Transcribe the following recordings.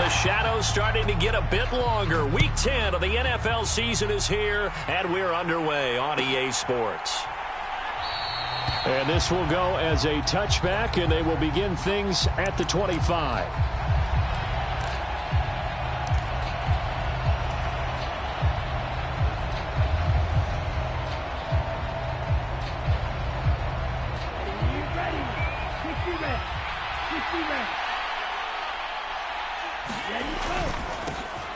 The shadow's starting to get a bit longer. Week 10 of the NFL season is here, and we're underway on EA Sports. And this will go as a touchback, and they will begin things at the 25.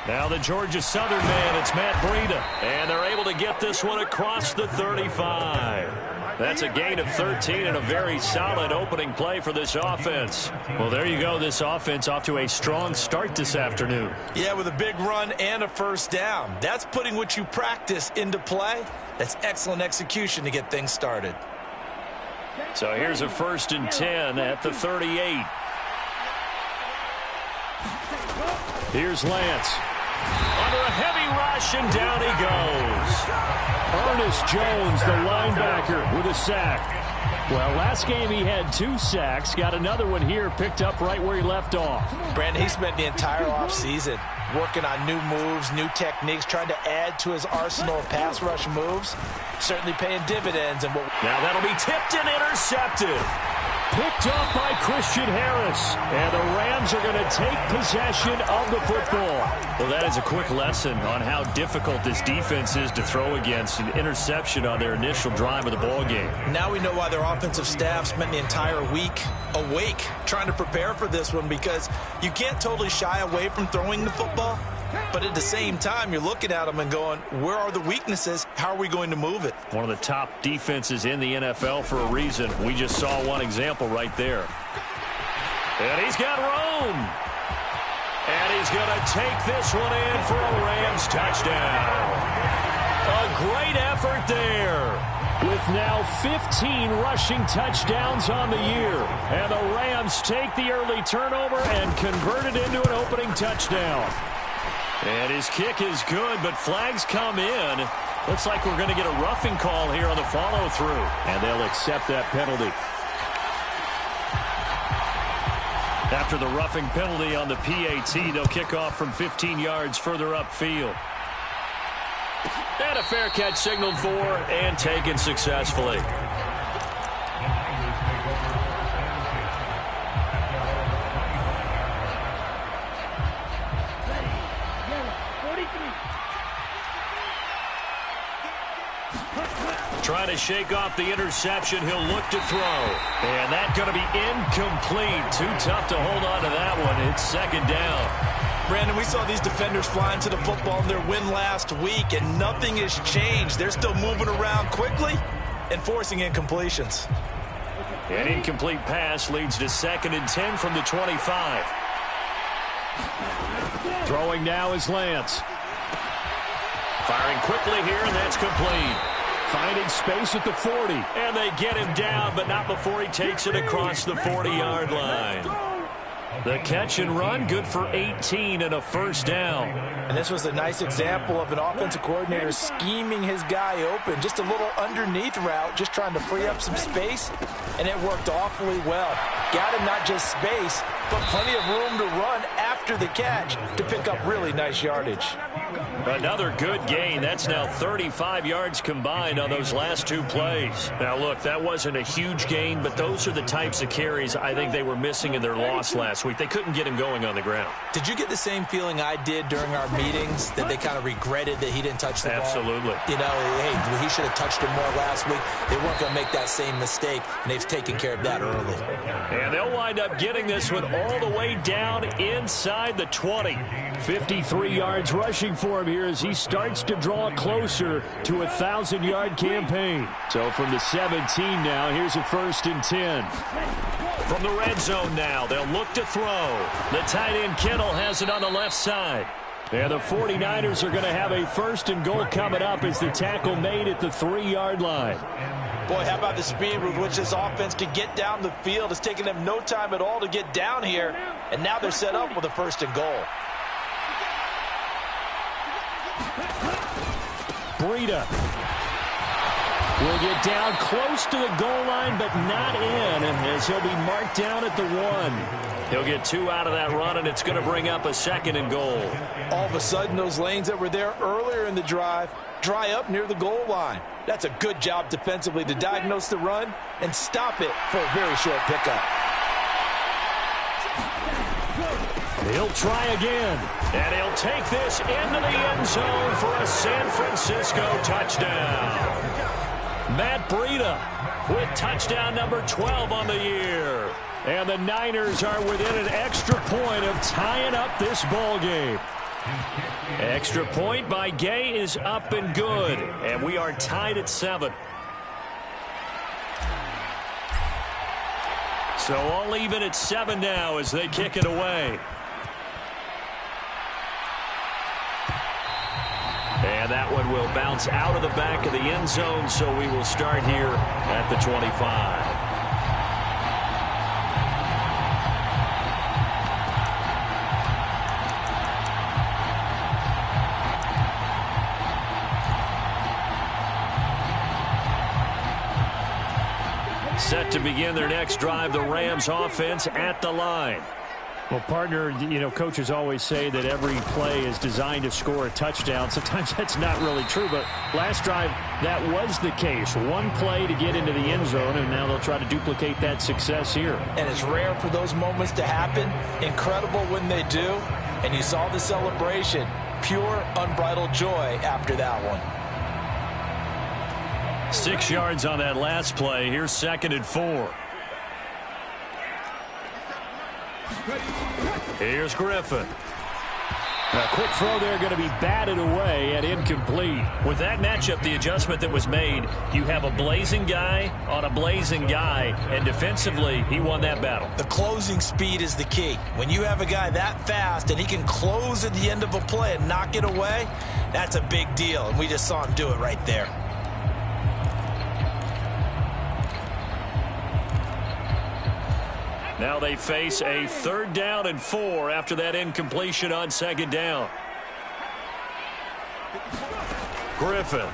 Now the Georgia Southern man, it's Matt Breida, and they're able to get this one across the 35. That's a gain of 13 and a very solid opening play for this offense. Well, there you go. This offense off to a strong start this afternoon. Yeah, with a big run and a first down. That's putting what you practice into play. That's excellent execution to get things started. So here's a 1st and 10 at the 38. Here's Lance. Under a heavy rush, and down he goes. Ernest Jones, the linebacker, with a sack. Well, last game he had 2 sacks. Got another one here, picked up right where he left off. Brandon, he spent the entire offseason working on new moves, new techniques, trying to add to his arsenal of pass rush moves. Certainly paying dividends. Now that'll be tipped and intercepted. Picked up by Christian Harris. And the Rams are going to take possession of the football. Well, that is a quick lesson on how difficult this defense is to throw against. An interception on their initial drive of the ball game. Now we know why their offensive staff spent the entire week awake trying to prepare for this one, because you can't totally shy away from throwing the football. But at the same time, you're looking at them and going, where are the weaknesses? How are we going to move it? One of the top defenses in the NFL for a reason. We just saw one example right there. And he's got room. And he's going to take this one in for a Rams touchdown. A great effort there. With now 15 rushing touchdowns on the year. And the Rams take the early turnover and convert it into an opening touchdown. And his kick is good, but flags come in. Looks like we're going to get a roughing call here on the follow-through. And they'll accept that penalty. After the roughing penalty on the PAT, they'll kick off from 15 yards further upfield. And a fair catch signaled for and taken successfully. Trying to shake off the interception. He'll look to throw. And that's going to be incomplete. Too tough to hold on to that one. It's 2nd down. Brandon, we saw these defenders flying to the football in their win last week, and nothing has changed. They're still moving around quickly and forcing incompletions. An incomplete pass leads to 2nd and 10 from the 25. Throwing now is Lance. Firing quickly here, and that's complete. Finding space at the 40. And they get him down, but not before he takes it across the 40-yard line. The catch and run, good for 18 and a 1st down. And this was a nice example of an offensive coordinator scheming his guy open. Just a little underneath route, just trying to free up some space, and it worked awfully well. Got him not just space, but plenty of room to run after the catch to pick up really nice yardage. Another good gain. That's now 35 yards combined on those last 2 plays. Now, look, that wasn't a huge gain, but those are the types of carries I think they were missing in their loss last week. They couldn't get him going on the ground. Did you get the same feeling I did during our meetings, that they kind of regretted that he didn't touch the ball? Absolutely. You know, hey, he should have touched it more last week. They weren't going to make that same mistake, and they've taken care of that early. And they'll wind up getting this one all the way down inside the 20. 53 yards rushing for him here as he starts to draw closer to a 1,000-yard campaign. So from the 17 now, here's a 1st and 10. From the red zone now, they'll look to throw. The tight end Kittle has it on the left side. And the 49ers are going to have a 1st and goal coming up as the tackle made at the 3-yard line. Boy, how about the speed with which this offense can get down the field? It's taken them no time at all to get down here, and now they're set up with a 1st and goal. Breida. Will get down close to the goal line, but not in, as he'll be marked down at the 1. He'll get 2 out of that run, and it's going to bring up a 2nd and goal. All of a sudden, those lanes that were there earlier in the drive dry up near the goal line. That's a good job defensively to diagnose the run and stop it for a very short pickup. He'll try again. And he'll take this into the end zone for a San Francisco touchdown. Matt Breida with touchdown number 12 on the year. And the Niners are within an extra point of tying up this ball game. Extra point by Gay is up and good. And we are tied at 7. So all even at 7 now as they kick it away. And that one will bounce out of the back of the end zone, so we will start here at the 25. Set to begin their next drive, the Rams offense at the line. Well, partner, you know, coaches always say that every play is designed to score a touchdown. Sometimes that's not really true, but last drive, that was the case. One play to get into the end zone, and now they'll try to duplicate that success here. And it's rare for those moments to happen. Incredible when they do. And you saw the celebration. Pure, unbridled joy after that one. 6 yards on that last play. Here's 2nd and 4. Here's Griffin. A quick throw there going to be batted away and incomplete. With that matchup, the adjustment that was made, you have a blazing guy on a blazing guy, and defensively, he won that battle. The closing speed is the key. When you have a guy that fast and he can close at the end of a play and knock it away, that's a big deal, and we just saw him do it right there. Now they face a 3rd down and 4 after that incompletion on 2nd down. Griffin.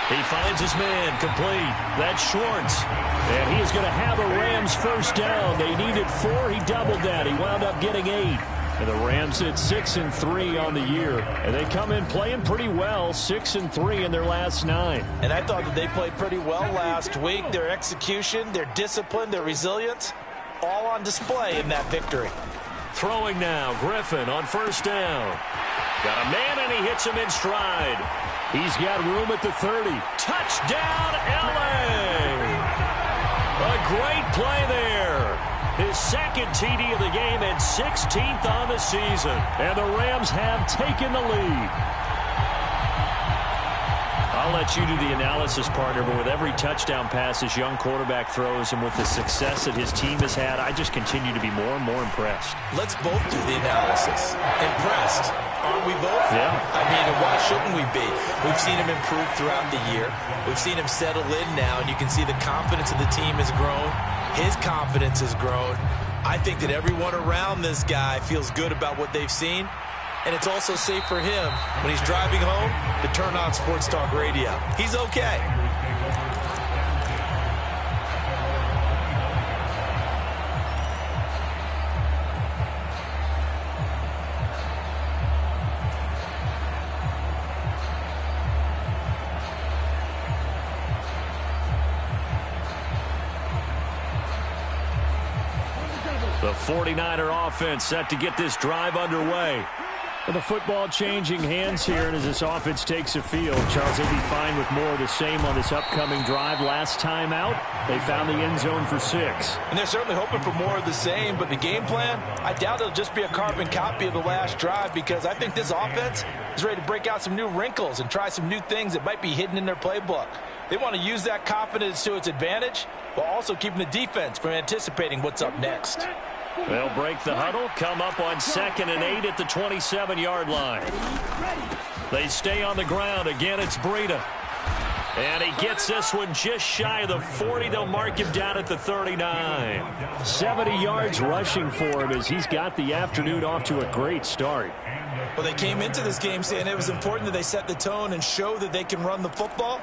He finds his man complete. That's Schwartz. And he is going to have a Rams 1st down. They needed 4. He doubled that. He wound up getting 8. And the Rams at 6-3 on the year. And they come in playing pretty well, 6-3 in their last 9. And I thought that they played pretty well last week. Their execution, their discipline, their resilience, all on display in that victory. Throwing now, Griffin on 1st down. Got a man, and he hits him in stride. He's got room at the 30. Touchdown, L.A. A great play there. His 2nd TD of the game and 16th on the season. And the Rams have taken the lead. I'll let you do the analysis, partner, but with every touchdown pass this young quarterback throws and with the success that his team has had, I just continue to be more and more impressed. Let's both do the analysis. Impressed. Aren't we both? Yeah. I mean, why shouldn't we be? We've seen him improve throughout the year. We've seen him settle in now, and you can see the confidence of the team has grown. His confidence has grown. I think that everyone around this guy feels good about what they've seen. And it's also safe for him when he's driving home to turn on Sports Talk Radio. He's okay. The 49er offense set to get this drive underway. Well, the football changing hands here, and as this offense takes a field, Charles, they'll be fine with more of the same on this upcoming drive. Last time out, they found the end zone for 6. And they're certainly hoping for more of the same, but the game plan, I doubt it'll just be a carbon copy of the last drive, because I think this offense is ready to break out some new wrinkles and try some new things that might be hidden in their playbook. They want to use that confidence to its advantage while also keeping the defense from anticipating what's up next. They'll break the huddle, come up on 2nd and 8 at the 27-yard line. They stay on the ground. Again, it's Breida. And he gets this one just shy of the 40. They'll mark him down at the 39. 70 yards rushing for him as he's got the afternoon off to a great start. Well, they came into this game saying it was important that they set the tone and show that they can run the football.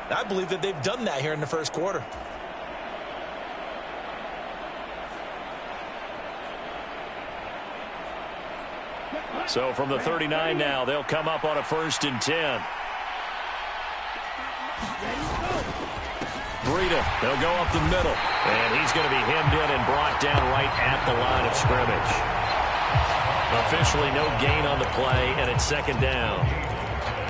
And I believe that they've done that here in the first quarter. So from the 39 now, they'll come up on a 1st and 10. Breida, they'll go up the middle. And he's going to be hemmed in and brought down right at the line of scrimmage. Officially no gain on the play, and it's 2nd down.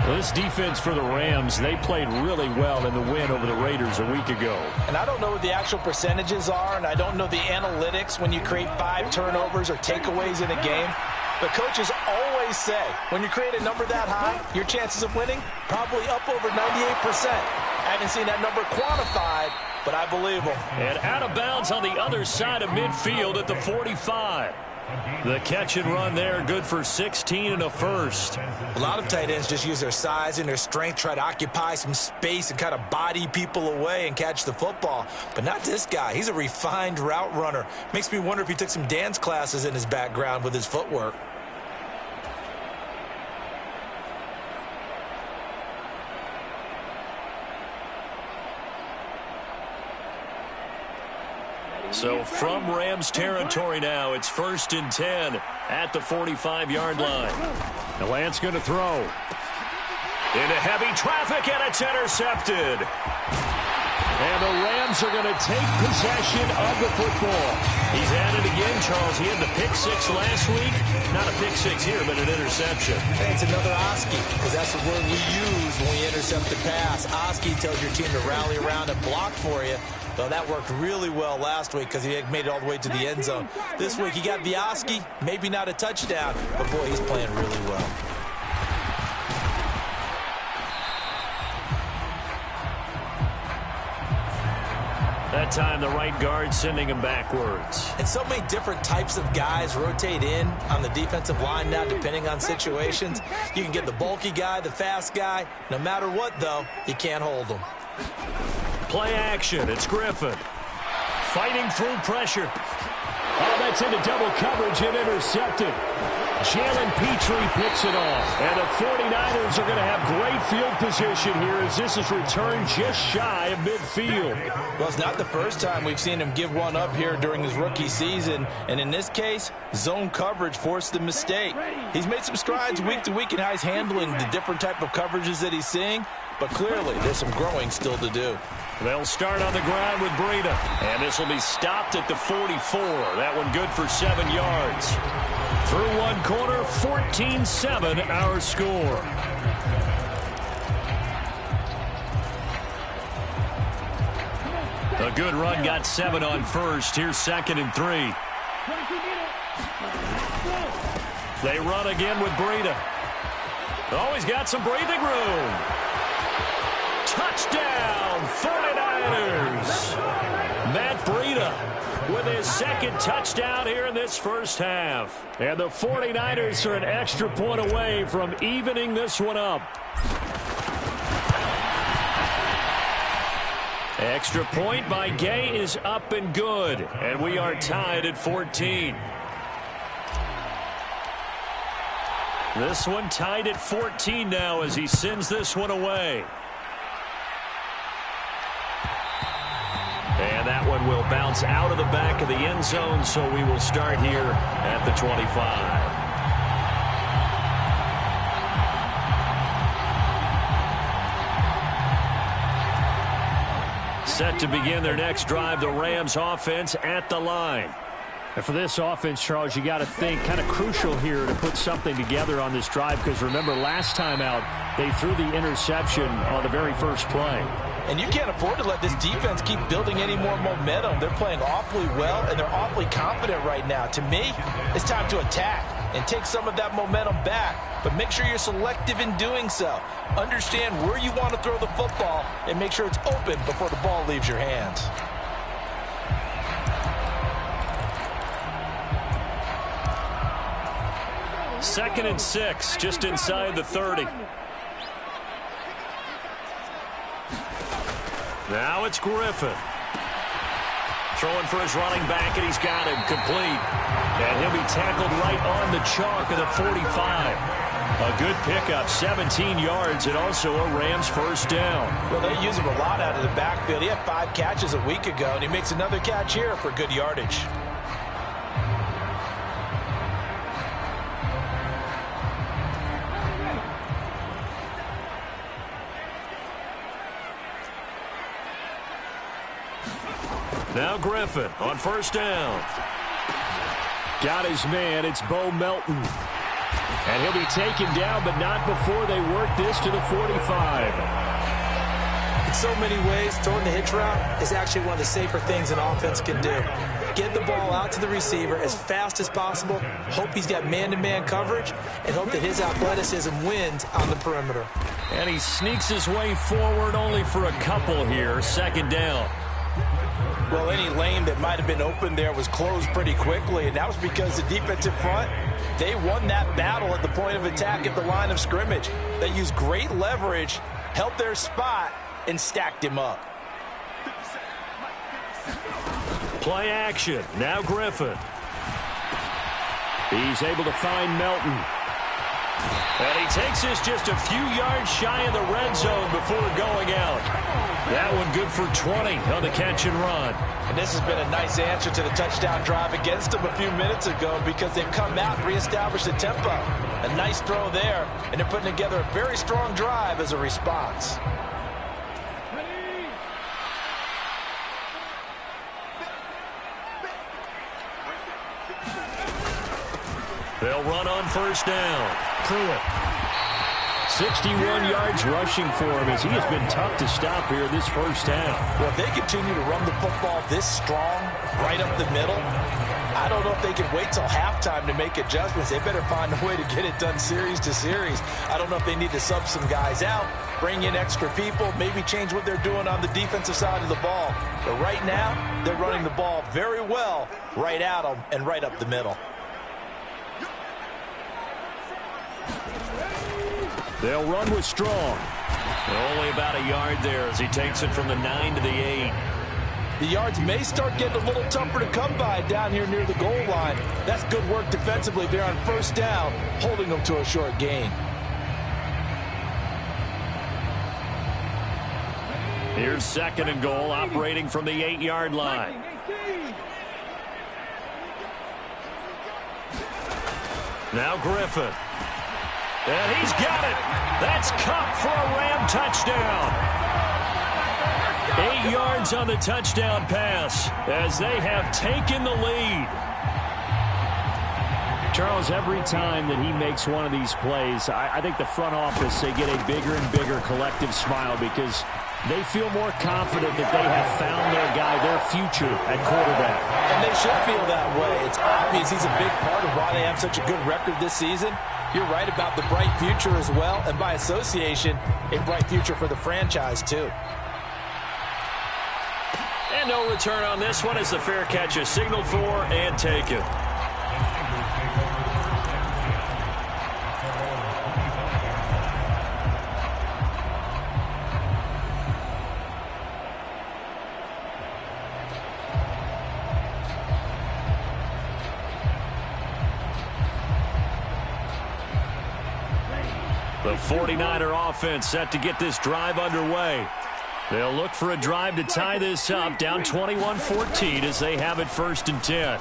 Well, this defense for the Rams, they played really well in the win over the Raiders a week ago. And I don't know what the actual percentages are, and I don't know the analytics when you create 5 turnovers or takeaways in a game. But coaches always say, when you create a number that high, your chances of winning probably up over 98%. I haven't seen that number quantified, but I believe them. And out of bounds on the other side of midfield at the 45. The catch and run there, good for 16 and a first. A lot of tight ends just use their size and their strength, try to occupy some space and kind of body people away and catch the football. But not this guy. He's a refined route runner. Makes me wonder if he took some dance classes in his background with his footwork. So from Rams territory now, it's 1st and 10 at the 45-yard line. Now Lance going to throw. Into heavy traffic, and it's intercepted. And the Rams are going to take possession of the football. He's at it again, Charles. He had the pick 6 last week. Not a pick 6 here, but an interception. Hey, it's another Oski, because that's the word we use when we intercept the pass. Oski tells your team to rally around and block for you. Well, that worked really well last week because he had made it all the way to the end zone. This week he got the Oski, maybe not a touchdown, but boy, he's playing really well. That time the right guard sending him backwards. And so many different types of guys rotate in on the defensive line now depending on situations. You can get the bulky guy, the fast guy. No matter what, though, you can't hold them. Play action. It's Griffin. Fighting through pressure. Oh, that's into double coverage and intercepted. Jalen Petrie picks it off. And the 49ers are going to have great field position here as this is returned just shy of midfield. Well, it's not the first time we've seen him give one up here during his rookie season. And in this case, zone coverage forced the mistake. He's made some strides week to week in how he's handling the different type of coverages that he's seeing. But clearly, there's some growing still to do. They'll start on the ground with Breida. And this will be stopped at the 44. That one good for 7 yards. Through one quarter, 14-7 our score. A good run got 7 on first. Here's 2nd and 3. They run again with Breida. Oh, he's got some breathing room. Touchdown, 49ers. Matt Breida with his 2nd touchdown here in this first half. And the 49ers are an extra point away from evening this one up. Extra point by Gay is up and good. And we are tied at 14. This one tied at 14 now as he sends this one away. And that one will bounce out of the back of the end zone, so we will start here at the 25. Set to begin their next drive, the Rams offense at the line. And for this offense, Charles, you got to think kind of crucial here to put something together on this drive because remember last time out they threw the interception on the very first play. And you can't afford to let this defense keep building any more momentum. They're playing awfully well, and they're awfully confident right now. To me, it's time to attack and take some of that momentum back. But make sure you're selective in doing so. Understand where you want to throw the football and make sure it's open before the ball leaves your hands. Second and 6, just inside the 30. Now it's Griffin. Throwing for his running back, and he's got him complete. And he'll be tackled right on the chalk of the 45. A good pickup, 17 yards, and also a Rams first down. Well, they use him a lot out of the backfield. He had 5 catches a week ago, and he makes another catch here for good yardage. Now Griffin on first down. Got his man. It's Bo Melton. And he'll be taken down, but not before they work this to the 45. In so many ways, throwing the hitch route is actually one of the safer things an offense can do. Get the ball out to the receiver as fast as possible, hope he's got man-to-man coverage, and hope that his athleticism wins on the perimeter. And he sneaks his way forward only for a couple here. Second down. Well, any lane that might have been open there was closed pretty quickly, and that was because the defensive front, they won that battle at the point of attack at the line of scrimmage. They used great leverage, held their spot, and stacked him up. Play action. Now Griffin. He's able to find Melton. And he takes this just a few yards shy of the red zone before going out. That one good for 20 on the catch and run. And this has been a nice answer to the touchdown drive against them a few minutes ago because they've come out and reestablished the tempo. A nice throw there, and they're putting together a very strong drive as a response. They'll run on first down. Pruitt. 61 yards rushing for him as he has been tough to stop here this first half. Well, if they continue to run the football this strong, right up the middle, I don't know if they can wait till halftime to make adjustments. They better find a way to get it done series to series. I don't know if they need to sub some guys out, bring in extra people, maybe change what they're doing on the defensive side of the ball. But right now, they're running the ball very well right at them and right up the middle. They'll run with Strong. Only about a yard there as he takes it from the 9 to the 8. The yards may start getting a little tougher to come by down here near the goal line. That's good work defensively there on first down, holding them to a short gain. Here's second and goal, operating from the 8-yard line. Now Griffin. And he's got it. That's Kupp for a Ram touchdown. 8 yards on the touchdown pass as they have taken the lead. Charles, every time that he makes one of these plays, I think the front office, they get a bigger and bigger collective smile because they feel more confident that they have found their guy, their future at quarterback. And they should feel that way. It's obvious he's a big part of why they have such a good record this season. You're right about the bright future as well, and by association, a bright future for the franchise too. And no return on this one as the fair catch is signaled for and taken. The 49er offense set to get this drive underway. They'll look for a drive to tie this up, down 21-14 as they have it 1st and 10.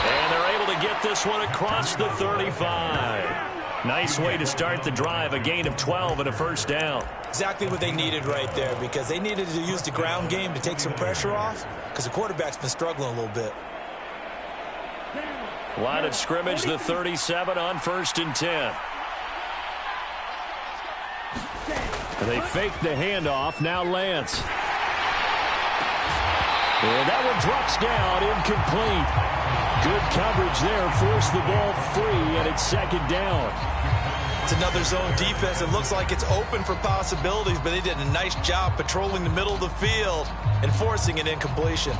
And they're able to get this one across the 35. Nice way to start the drive, a gain of 12 and a first down. Exactly what they needed right there because they needed to use the ground game to take some pressure off because the quarterback's been struggling a little bit. Line of scrimmage, the 37 on 1st and 10. They fake the handoff. Now Lance. And that one drops down, incomplete. Good coverage there. Forced the ball free, and it's second down. It's another zone defense. It looks like it's open for possibilities, but they did a nice job patrolling the middle of the field and forcing an incompletion.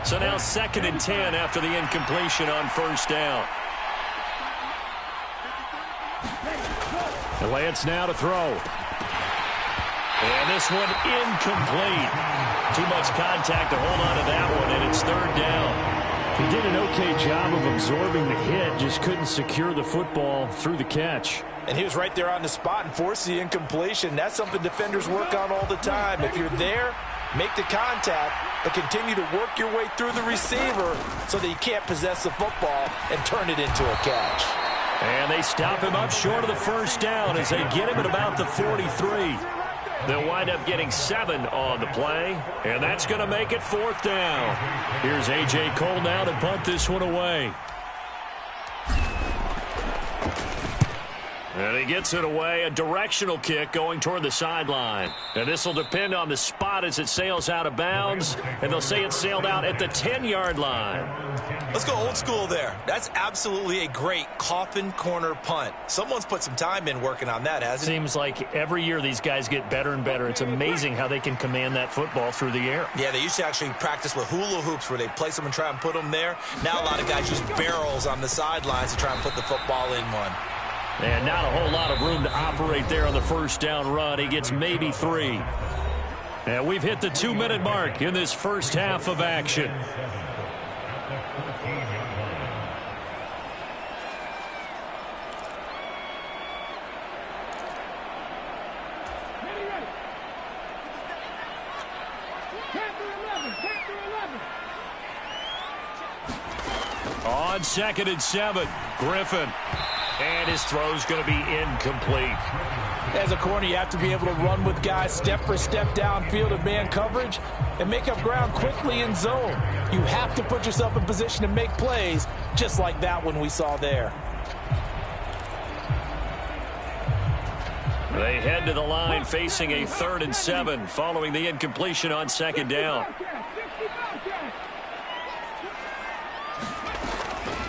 So now 2nd and 10 after the incompletion on first down. And Lance now to throw. And this one incomplete. Too much contact to hold on to that one, and it's third down. He did an okay job of absorbing the hit, just couldn't secure the football through the catch. And he was right there on the spot and forced the incompletion. That's something defenders work on all the time. If you're there, make the contact, but continue to work your way through the receiver so that you can't possess the football and turn it into a catch. And they stop him up short of the first down as they get him at about the 43. They'll wind up getting 7 on the play, and that's going to make it fourth down. Here's A.J. Cole now to punt this one away. And he gets it away, a directional kick going toward the sideline. And this will depend on the spot as it sails out of bounds, and they'll say it sailed out at the 10-yard line. Let's go old school there. That's absolutely a great coffin corner punt. Someone's put some time in working on that, hasn't it? Seems like every year these guys get better and better. It's amazing how they can command that football through the air. Yeah, they used to actually practice with hula hoops where they place them and try and put them there. Now a lot of guys use barrels on the sidelines to try and put the football in one. And not a whole lot of room to operate there on the first down run. He gets maybe 3. And we've hit the 2-minute mark in this first half of action. On 2nd and 7, Griffin. And his throw's going to be incomplete. As a corner, you have to be able to run with guys step for step downfield of man coverage and make up ground quickly in zone. You have to put yourself in position to make plays, just like that one we saw there. They head to the line facing a 3rd and 7 following the incompletion on 2nd down.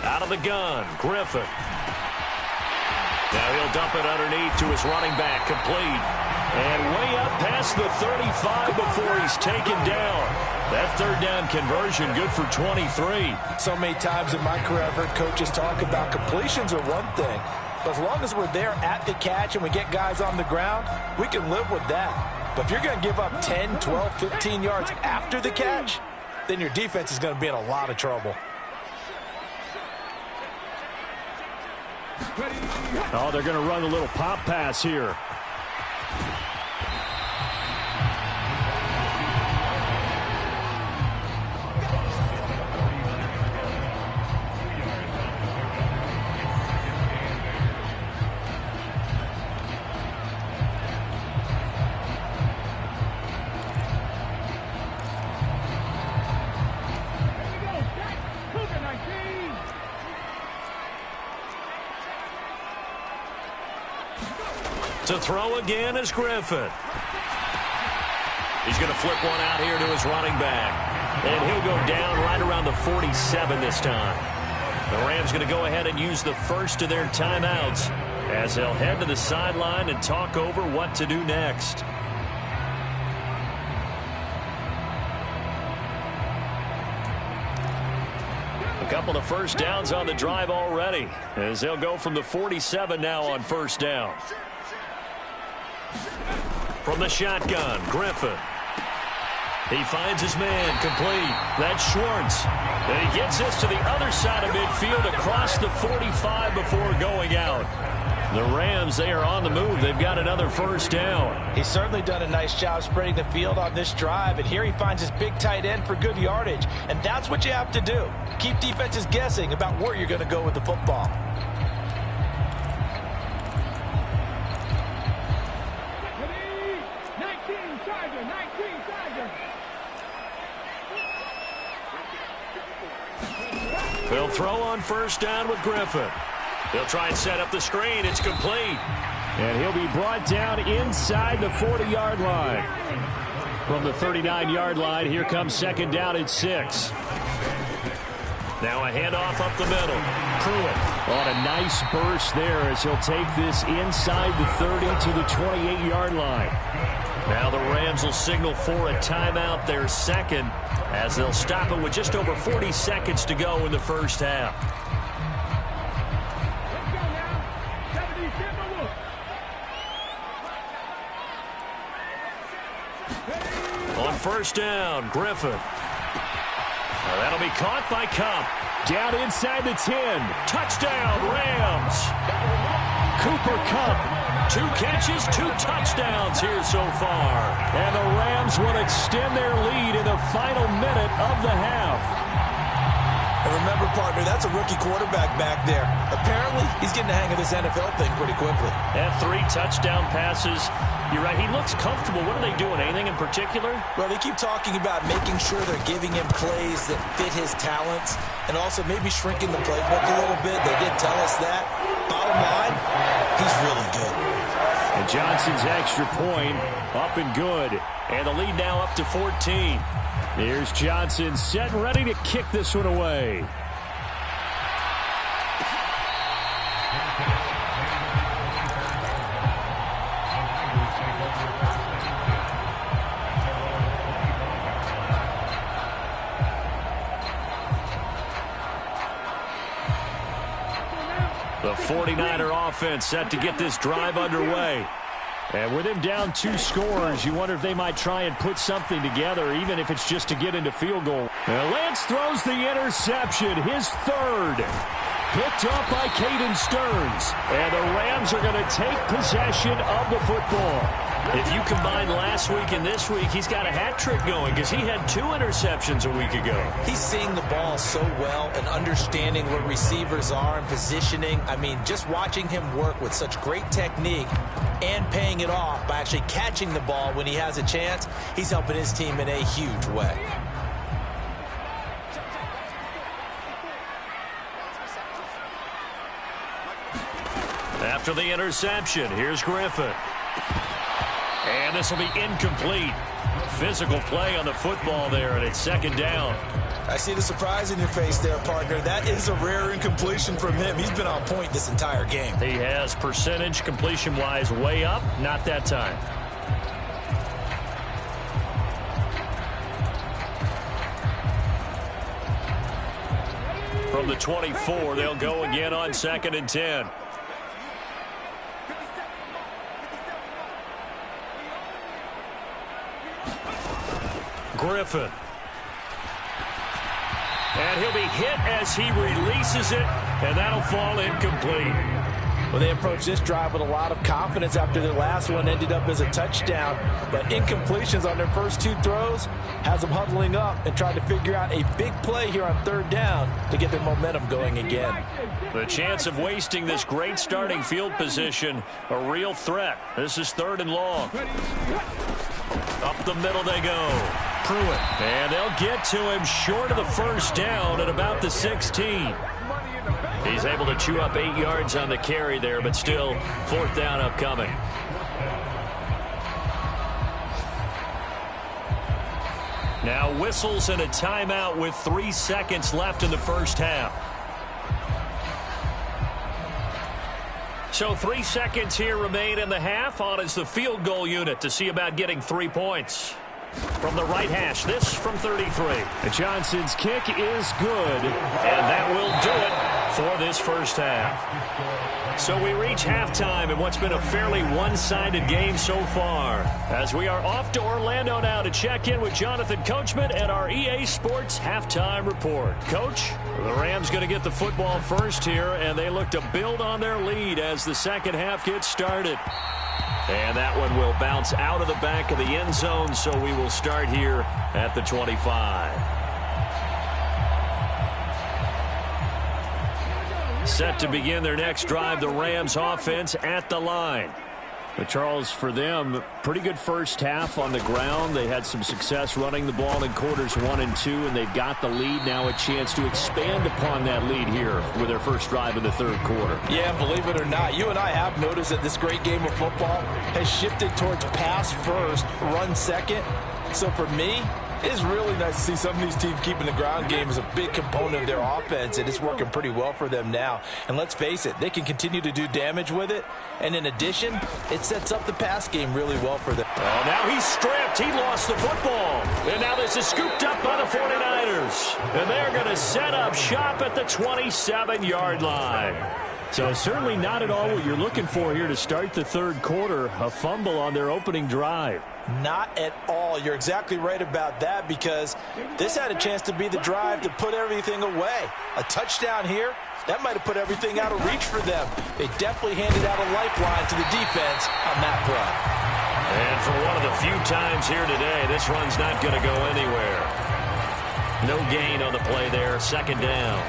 Out of the gun, Griffin. Now he'll dump it underneath to his running back, complete. And way up past the 35 before he's taken down. That 3rd down conversion good for 23. So many times in my career I've heard coaches talk about completions are one thing. But as long as we're there at the catch and we get guys on the ground, we can live with that. But if you're going to give up 10, 12, 15 yards after the catch, then your defense is going to be in a lot of trouble. Oh, they're going to run a little pop pass here. To throw again is Griffin. He's going to flip one out here to his running back. And he'll go down right around the 47 this time. The Rams going to go ahead and use the first of their timeouts as they'll head to the sideline and talk over what to do next. A couple of first downs on the drive already as they'll go from the 47 now on first down. From the shotgun, Griffin. He finds his man, complete. That's Schwartz. And he gets this to the other side of midfield across the 45 before going out. The Rams, they are on the move. They've got another first down. He's certainly done a nice job spreading the field on this drive. And here he finds his big tight end for good yardage. And that's what you have to do. Keep defenses guessing about where you're going to go with the football. They'll throw on first down with Griffin. He'll try and set up the screen. It's complete. And he'll be brought down inside the 40-yard line. From the 39-yard line, here comes 2nd down and 6. Now a handoff up the middle. Pruitt on a nice burst there as he'll take this inside the 30 to the 28-yard line. Now the Rams will signal for a timeout, their second, as they'll stop it with just over 40 seconds to go in the first half. first down. Griffin. That'll be caught by Kupp. Down inside the 10. Touchdown, Rams. Cooper Kupp. 2 catches, 2 touchdowns here so far. And the Rams will extend their lead in the final minute of the half. And remember, partner, that's a rookie quarterback back there. Apparently, he's getting the hang of this NFL thing pretty quickly. And 3 touchdown passes. You're right, he looks comfortable. What are they doing? Anything in particular? Well, they keep talking about making sure they're giving him plays that fit his talents and also maybe shrinking the playbook a little bit. They did tell us that. Bottom line, he's really good. And Johnson's extra point up and good. And the lead now up to 14. Here's Johnson set and ready to kick this one away. The 49er offense set to get this drive underway. And with him down 2 scores, you wonder if they might try and put something together, even if it's just to get into field goal. And Lance throws the interception, his 3rd. Picked off by Caden Stearns. And the Rams are going to take possession of the football. If you combine last week and this week, he's got a hat trick going because he had 2 interceptions a week ago. He's seeing the ball so well and understanding where receivers are and positioning. I mean, just watching him work with such great technique and paying it off by actually catching the ball when he has a chance, he's helping his team in a huge way. After the interception, here's Griffin. And this will be incomplete. Physical play on the football there, and it's 2nd down. I see the surprise in your face there, partner. That is a rare incompletion from him. He's been on point this entire game. He has percentage completion-wise way up. Not that time. From the 24, they'll go again on 2nd and 10. Griffin. And he'll be hit as he releases it, and that'll fall incomplete. Well, they approached this drive with a lot of confidence after their last one ended up as a touchdown. But incompletions on their first 2 throws has them huddling up and trying to figure out a big play here on 3rd down to get their momentum going again. The chance of wasting this great starting field position, a real threat. This is 3rd and long. Up the middle they go. Pruitt. And they'll get to him short of the first down at about the 16. He's able to chew up 8 yards on the carry there, but still 4th down upcoming. Now whistles and a timeout with 3 seconds left in the first half. So 3 seconds here remain in the half. On is the field goal unit to see about getting 3 points. From the right hash, this from 33. And Johnson's kick is good. And that will do it for this first half. So we reach halftime in what's been a fairly one-sided game so far. As we are off to Orlando now to check in with Jonathan Coachman and our EA Sports halftime report. Coach, the Rams going to get the football first here, and they look to build on their lead as the second half gets started. And that one will bounce out of the back of the end zone, so we will start here at the 25. Set to begin their next drive, the Rams offense at the line. But Charles, for them, pretty good first half on the ground. They had some success running the ball in quarters 1 and 2, and they've got the lead now, a chance to expand upon that lead here with their first drive in the 3rd quarter. Yeah, believe it or not, you and I have noticed that this great game of football has shifted towards pass first, run second. So for me, it's really nice to see some of these teams keeping the ground game as a big component of their offense, and it's working pretty well for them now. And let's face it, they can continue to do damage with it. And in addition, it sets up the pass game really well for them. Oh, now he's stripped. He lost the football. And now this is scooped up by the 49ers. And they're going to set up shop at the 27-yard line. So certainly not at all what you're looking for here to start the third quarter. A fumble on their opening drive. Not at all. You're exactly right about that, because this had a chance to be the drive to put everything away. A touchdown here, that might have put everything out of reach for them. They definitely handed out a lifeline to the defense on that play. And for one of the few times here today, this run's not going to go anywhere. No gain on the play there. Second down.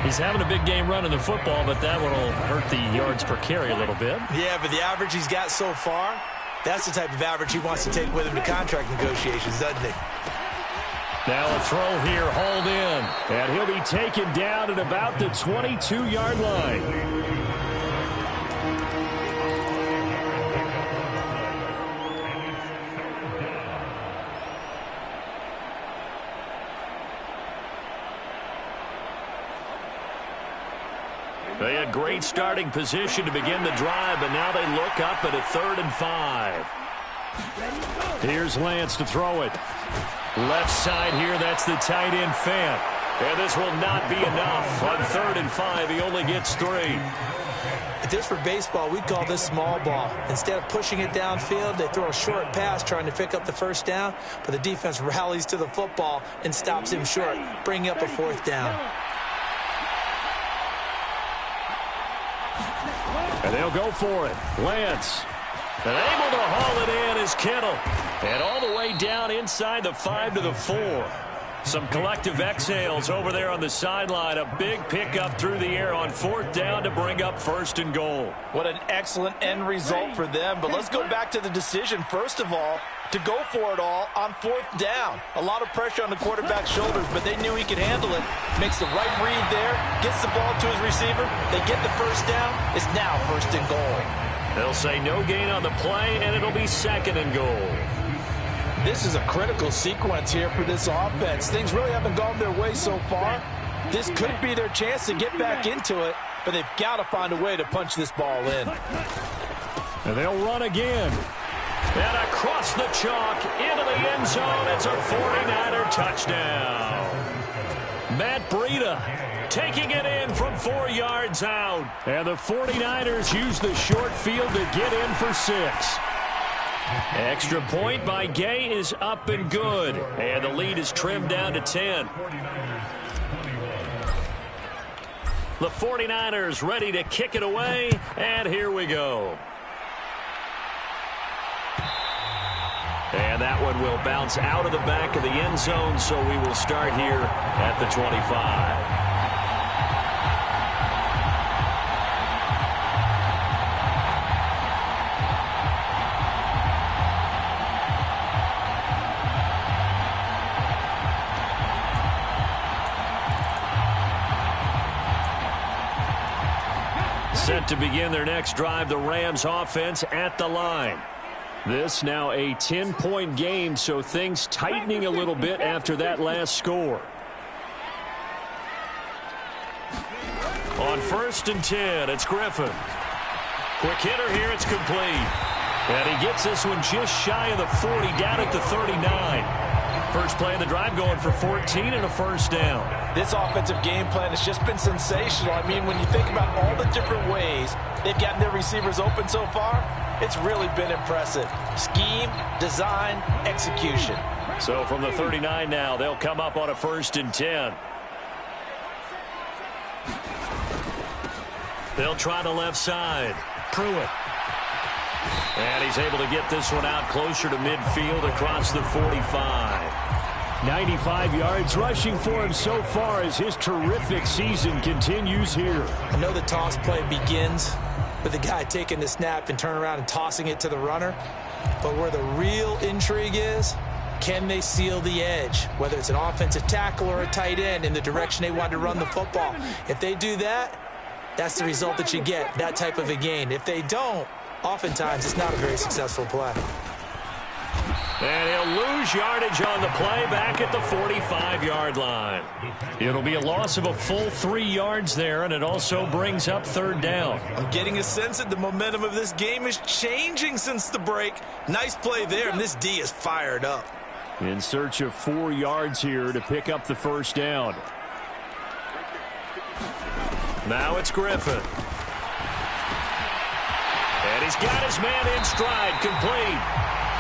He's having a big game running the football, but that one will hurt the yards per carry a little bit. Yeah, but the average he's got so far, that's the type of average he wants to take with him to contract negotiations, doesn't he? Now a throw here, hauled in. And he'll be taken down at about the 22-yard line. They had great starting position to begin the drive, but now they look up at a 3rd and 5. Here's Lance to throw it. Left side here, that's the tight end Fant. And this will not be enough. On 3rd and 5, he only gets 3. If this were baseball, we'd call this small ball. Instead of pushing it downfield, they throw a short pass trying to pick up the first down, but the defense rallies to the football and stops him short, bringing up a 4th down. And they'll go for it. Lance. And able to haul it in is Kittle. And all the way down inside the 5 to the 4. Some collective exhales over there on the sideline. A big pickup through the air on 4th down to bring up 1st and goal. What an excellent end result for them. But let's go back to the decision, first of all, to go for it all on 4th down. A lot of pressure on the quarterback's shoulders, but they knew he could handle it. Makes the right read there, gets the ball to his receiver. They get the 1st down. It's now 1st and goal. They'll say no gain on the play, and it'll be 2nd and goal. This is a critical sequence here for this offense. Things really haven't gone their way so far. This could be their chance to get back into it, but they've got to find a way to punch this ball in. And they'll run again. And across the chalk into the end zone. It's a 49er touchdown. Matt Breida taking it in from 4 yards out. And the 49ers use the short field to get in for 6. Extra point by Gay is up and good. And the lead is trimmed down to 10. The 49ers ready to kick it away. And here we go. And that one will bounce out of the back of the end zone, so we will start here at the 25. Set to begin their next drive, the Rams offense at the line. This now a 10-point game, so things tightening a little bit after that last score. On 1st and 10, it's Griffin. Quick hitter here, it's complete. And he gets this one just shy of the 40, down at the 39. First play of the drive going for 14 and a 1st down. This offensive game plan has just been sensational. I mean, when you think about all the different ways they've gotten their receivers open so far, it's really been impressive. Scheme, design, execution. So from the 39 now, they'll come up on a 1st and 10. They'll try the left side. Pruitt. And he's able to get this one out closer to midfield across the 45. 95 yards rushing for him so far as his terrific season continues here. I know the toss play begins with the guy taking the snap and turning around and tossing it to the runner. But where the real intrigue is, can they seal the edge? Whether it's an offensive tackle or a tight end in the direction they want to run the football. If they do that, that's the result that you get, that type of a gain. If they don't, oftentimes it's not a very successful play. And he'll lose yardage on the play back at the 45-yard line. It'll be a loss of a full 3 yards there, and it also brings up 3rd down. I'm getting a sense that the momentum of this game is changing since the break. Nice play there, and this D is fired up. In search of 4 yards here to pick up the 1st down. Now it's Griffin. he's got his man in stride, complete.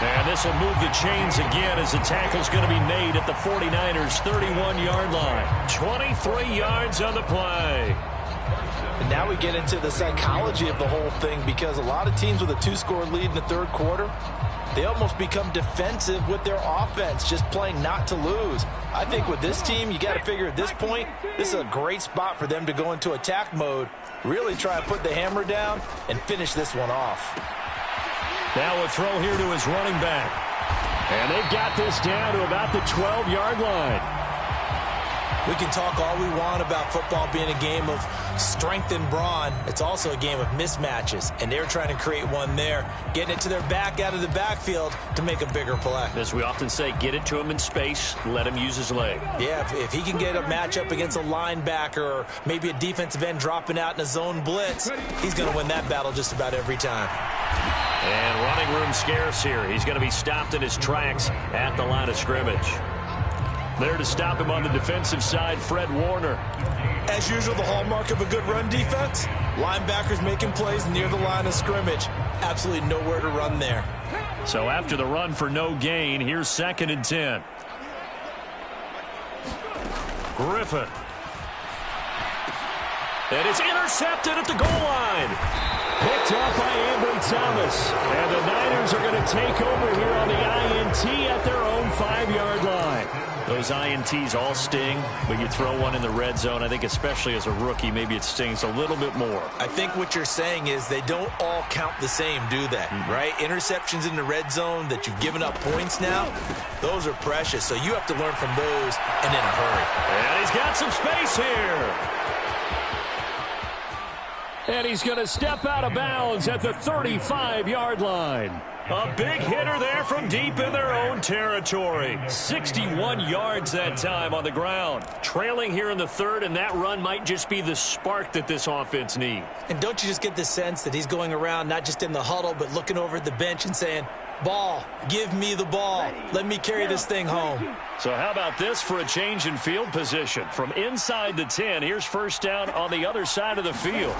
And this will move the chains again as the tackle's going to be made at the 49ers' 31-yard line. 23 yards on the play. And now we get into the psychology of the whole thing, because a lot of teams with a 2-score lead in the third quarter, they almost become defensive with their offense, just playing not to lose. I think with this team, you got to figure at this point, this is a great spot for them to go into attack mode, really try and put the hammer down and finish this one off. Now a throw here to his running back. And they've got this down to about the 12-yard line. We can talk all we want about football being a game of strength and brawn. It's also a game of mismatches, and they're trying to create one there, getting it to their back out of the backfield to make a bigger play. As we often say, get it to him in space, let him use his leg. Yeah, if he can get a matchup against a linebacker or maybe a defensive end dropping out in a zone blitz, he's going to win that battle just about every time. And running room scarce here. He's going to be stopped in his tracks at the line of scrimmage. There to stop him on the defensive side, Fred Warner. As usual, the hallmark of a good run defense, linebackers making plays near the line of scrimmage. Absolutely nowhere to run there. So after the run for no gain, here's 2nd and 10. Griffin. And it's intercepted at the goal line. Picked up by Ambry Thomas. And the Niners are going to take over here on the INT at their own 5-yard line. Those INTs all sting, but you throw one in the red zone, I think especially as a rookie, maybe it stings a little bit more. I think what you're saying is they don't all count the same, do they? Right? Interceptions in the red zone that you've given up points now, those are precious. So you have to learn from those and in a hurry. And he's got some space here. And he's going to step out of bounds at the 35-yard line. A big hitter there from deep in their own territory. 61 yards that time on the ground. Trailing here in the third, and that run might just be the spark that this offense needs. And don't you just get the sense that he's going around not just in the huddle, but looking over at the bench and saying, ball, give me the ball. Let me carry this thing home. So how about this for a change in field position? From inside the 10, here's first down on the other side of the field.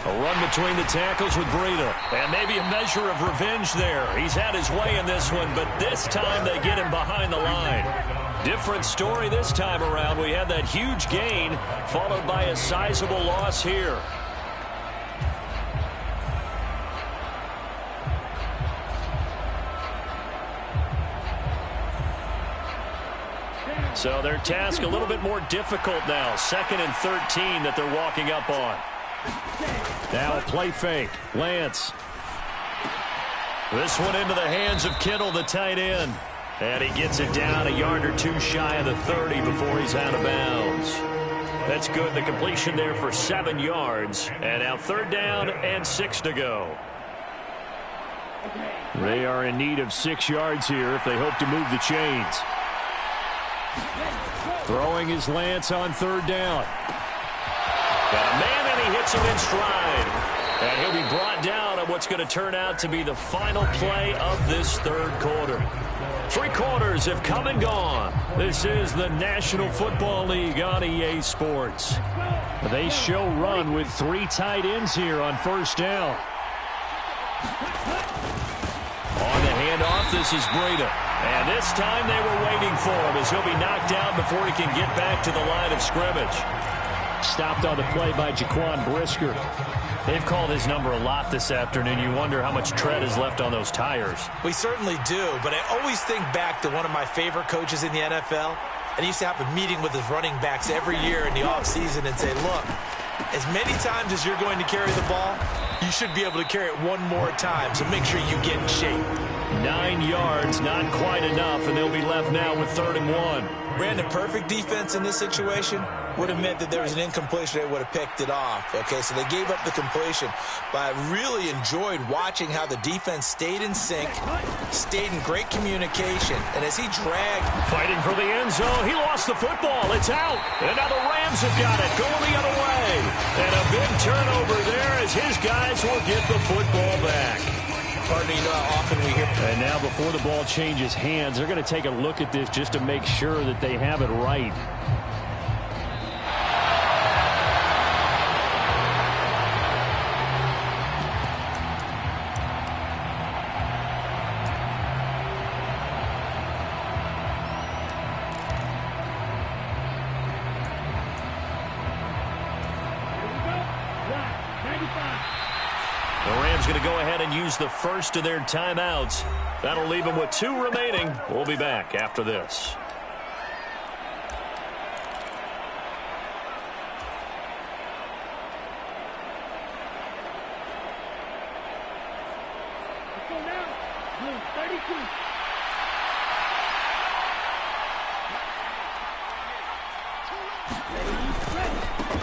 A run between the tackles with Breida. And maybe a measure of revenge there. He's had his way in this one, but this time they get him behind the line. Different story this time around. We had that huge gain, followed by a sizable loss here. So their task a little bit more difficult now. 2nd and 13 that they're walking up on. Now a play fake. Lance. This one into the hands of Kittle, the tight end. And he gets it down a yard or two shy of the 30 before he's out of bounds. That's good. The completion there for 7 yards. And now 3rd down and 6 to go. They are in need of 6 yards here if they hope to move the chains. Throwing his Lance on 3rd down. Got a man, and he hits him in stride. And he'll be brought down on what's going to turn out to be the final play of this third quarter. 3 quarters have come and gone. This is the National Football League on EA Sports. They show run with 3 tight ends here on first down. On the handoff, this is Breida. And this time they were waiting for him as he'll be knocked down before he can get back to the line of scrimmage. Stopped on the play by Jaquan Brisker. They've called his number a lot this afternoon. You wonder how much tread is left on those tires. We certainly do, but I always think back to one of my favorite coaches in the NFL. And he used to have a meeting with his running backs every year in the offseason and say, look, as many times as you're going to carry the ball, you should be able to carry it one more time, so make sure you get in shape. 9 yards, not quite enough, and they'll be left now with 3rd and 1. Brandon, perfect defense in this situation would have meant that there was an incompletion. They would have picked it off. Okay, so they gave up the completion. But I really enjoyed watching how the defense stayed in sync, stayed in great communication. And as he dragged. Fighting for the end zone. He lost the football. It's out. And now the Rams have got it. Going the other way. And a big turnover there as his guys will get the football back. Partner, you know how often we hear. And now before the ball changes hands, they're going to take a look at this just to make sure that they have it right. The Rams going to go ahead and use the first of their timeouts. That'll leave them with 2 remaining. We'll be back after this.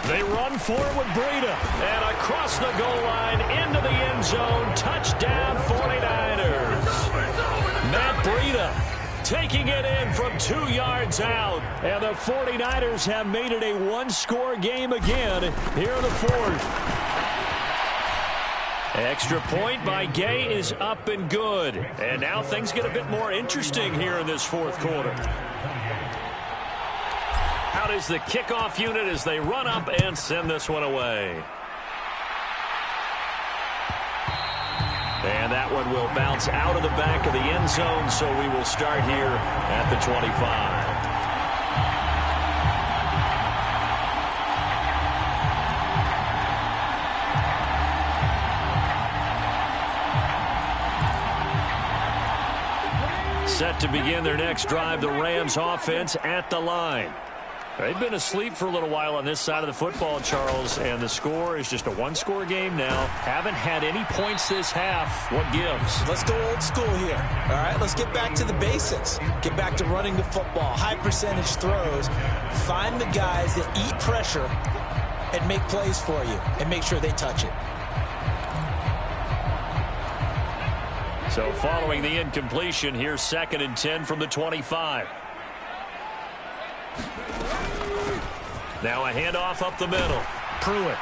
They run for it with Breida. And across the goal line into the end zone. Touchdown 49ers. Matt Breida taking it in from 2 yards out. And the 49ers have made it a one-score game again here in the fourth. Extra point by Gay is up and good. And now things get a bit more interesting here in this fourth quarter. Out is the kickoff unit as they run up and send this one away. And that one will bounce out of the back of the end zone, so we will start here at the 25. Set to begin their next drive, the Rams offense at the line. They've been asleep for a little while on this side of the football, Charles, and the score is just a one-score game now. Haven't had any points this half. What gives? Let's go old school here. All right, let's get back to the basics. Get back to running the football, high percentage throws. Find the guys that eat pressure and make plays for you and make sure they touch it. So following the incompletion, here's 2nd and 10 from the 25. Now a handoff up the middle. Pruitt.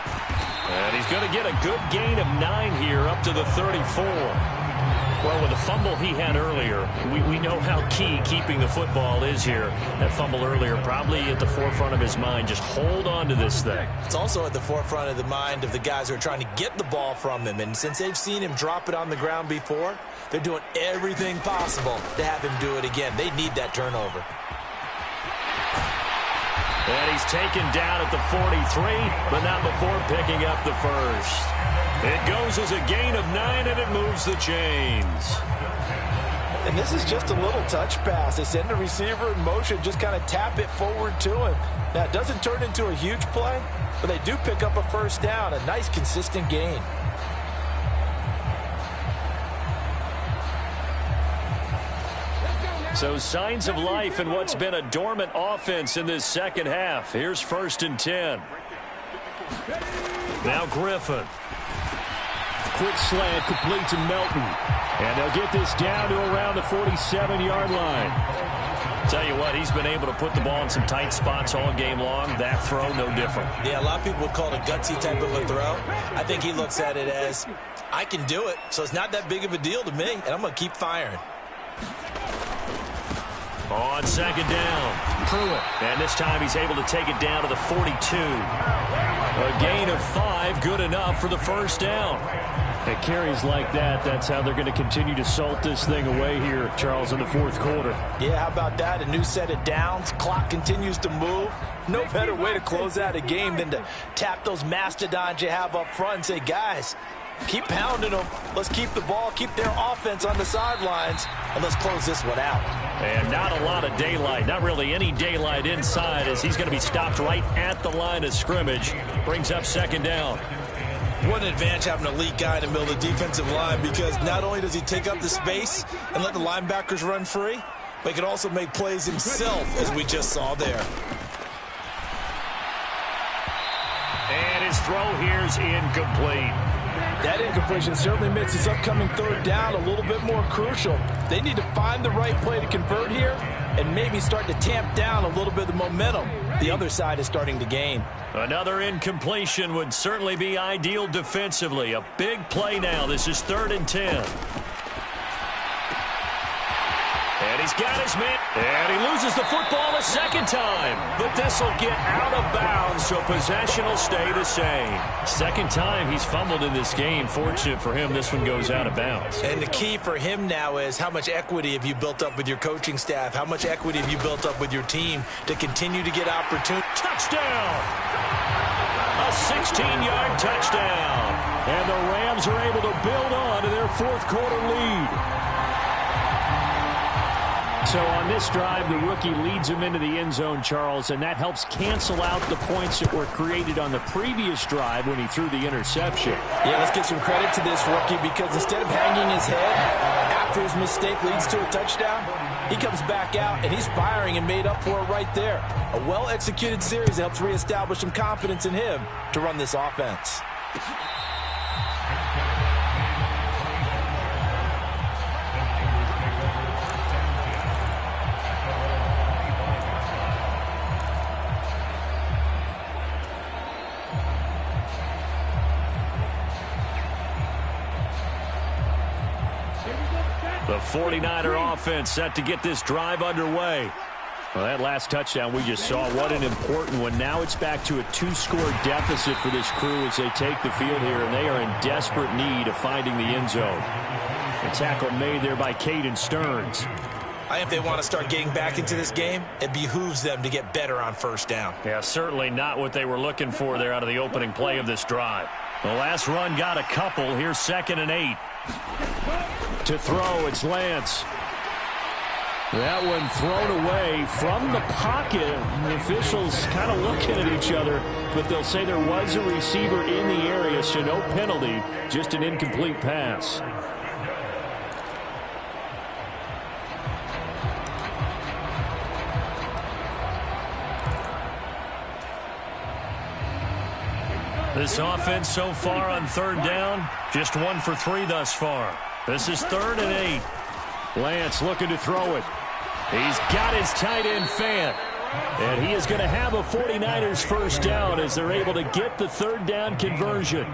And he's going to get a good gain of 9 here up to the 34. Well, with the fumble he had earlier, we know how key keeping the football is here. That fumble earlier probably at the forefront of his mind. Just hold on to this thing. It's also at the forefront of the mind of the guys who are trying to get the ball from him. And since they've seen him drop it on the ground before, they're doing everything possible to have him do it again. They need that turnover. And he's taken down at the 43, but not before picking up the first. It goes as a gain of 9, and it moves the chains. And this is just a little touch pass. They send the receiver in motion, just kind of tap it forward to him. Now, it doesn't turn into a huge play, but they do pick up a first down, a nice, consistent gain. So signs of life in what's been a dormant offense in this second half. Here's 1st and 10. Now Griffin. Quick slant complete to Melton. And they'll get this down to around the 47-yard line. Tell you what, he's been able to put the ball in some tight spots all game long. That throw, no different. Yeah, a lot of people would call it a gutsy type of a throw. I think he looks at it as, I can do it, so it's not that big of a deal to me, and I'm going to keep firing. On 2nd down, Pruitt. And this time he's able to take it down to the 42. A gain of 5, good enough for the first down. At carries like that, that's how they're going to continue to salt this thing away here, Charles, in the fourth quarter. Yeah, how about that? A new set of downs. Clock continues to move. No better way to close out a game than to tap those mastodons you have up front and say, guys, keep pounding them. Let's keep the ball, keep their offense on the sidelines, and let's close this one out. And not a lot of daylight, not really any daylight inside as he's going to be stopped right at the line of scrimmage. Brings up 2nd down. What an advantage having an elite guy in the middle of the defensive line, because not only does he take up the space and let the linebackers run free, but he can also make plays himself, as we just saw there. And his throw here's incomplete. That incompletion certainly makes this upcoming 3rd down a little bit more crucial. They need to find the right play to convert here and maybe start to tamp down a little bit of the momentum the other side is starting to gain. Another incompletion would certainly be ideal defensively. A big play now. This is 3rd and 10. And he's got his man. And he loses the football a 2nd time. But this will get out of bounds, so possession will stay the same. 2nd time he's fumbled in this game. Fortunate for him, this one goes out of bounds. And the key for him now is how much equity have you built up with your coaching staff? How much equity have you built up with your team to continue to get opportunity? Touchdown! A 16-yard touchdown. And the Rams are able to build on to their fourth-quarter lead. So on this drive, the rookie leads him into the end zone, Charles, and that helps cancel out the points that were created on the previous drive when he threw the interception. Yeah, let's give some credit to this rookie because instead of hanging his head after his mistake leads to a touchdown, he comes back out and he's firing and made up for it right there. A well-executed series that helps reestablish some confidence in him to run this offense. The 49er offense set to get this drive underway. Well, that last touchdown we just saw, what an important one. Now it's back to a 2-score deficit for this crew as they take the field here, and they are in desperate need of finding the end zone. A tackle made there by Caden Stearns. I think if they want to start getting back into this game, it behooves them to get better on first down. Yeah, certainly not what they were looking for there out of the opening play of this drive. The last run got a couple. Here's 2nd and 8. To throw, it's Lance. That one thrown away from the pocket. The officials kind of looking at each other, but they'll say there was a receiver in the area, so no penalty, just an incomplete pass. This offense so far on 3rd down, just 1 for 3 thus far. This is 3rd and 8. Lance looking to throw it. He's got his tight end Fant. And he is going to have a 49ers first down as they're able to get the 3rd down conversion.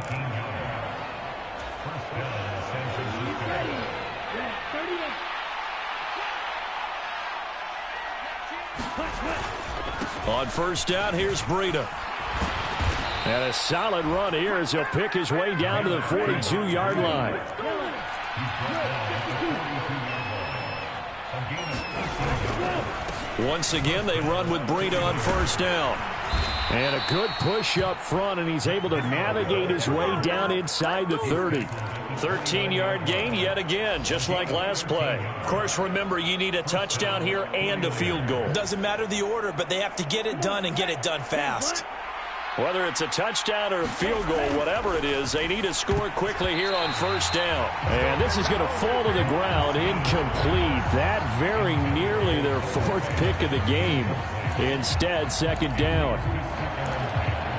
On first down, here's Breida. And a solid run here as he'll pick his way down to the 42-yard line. Once again, they run with Breida on first down. And a good push up front, and he's able to navigate his way down inside the 30. 13-yard gain yet again, just like last play. Of course, remember, you need a touchdown here and a field goal. Doesn't matter the order, but they have to get it done and get it done fast. Whether it's a touchdown or a field goal, whatever it is, they need to score quickly here on first down. And this is going to fall to the ground, incomplete. That very nearly their 4th pick of the game. Instead, 2nd down.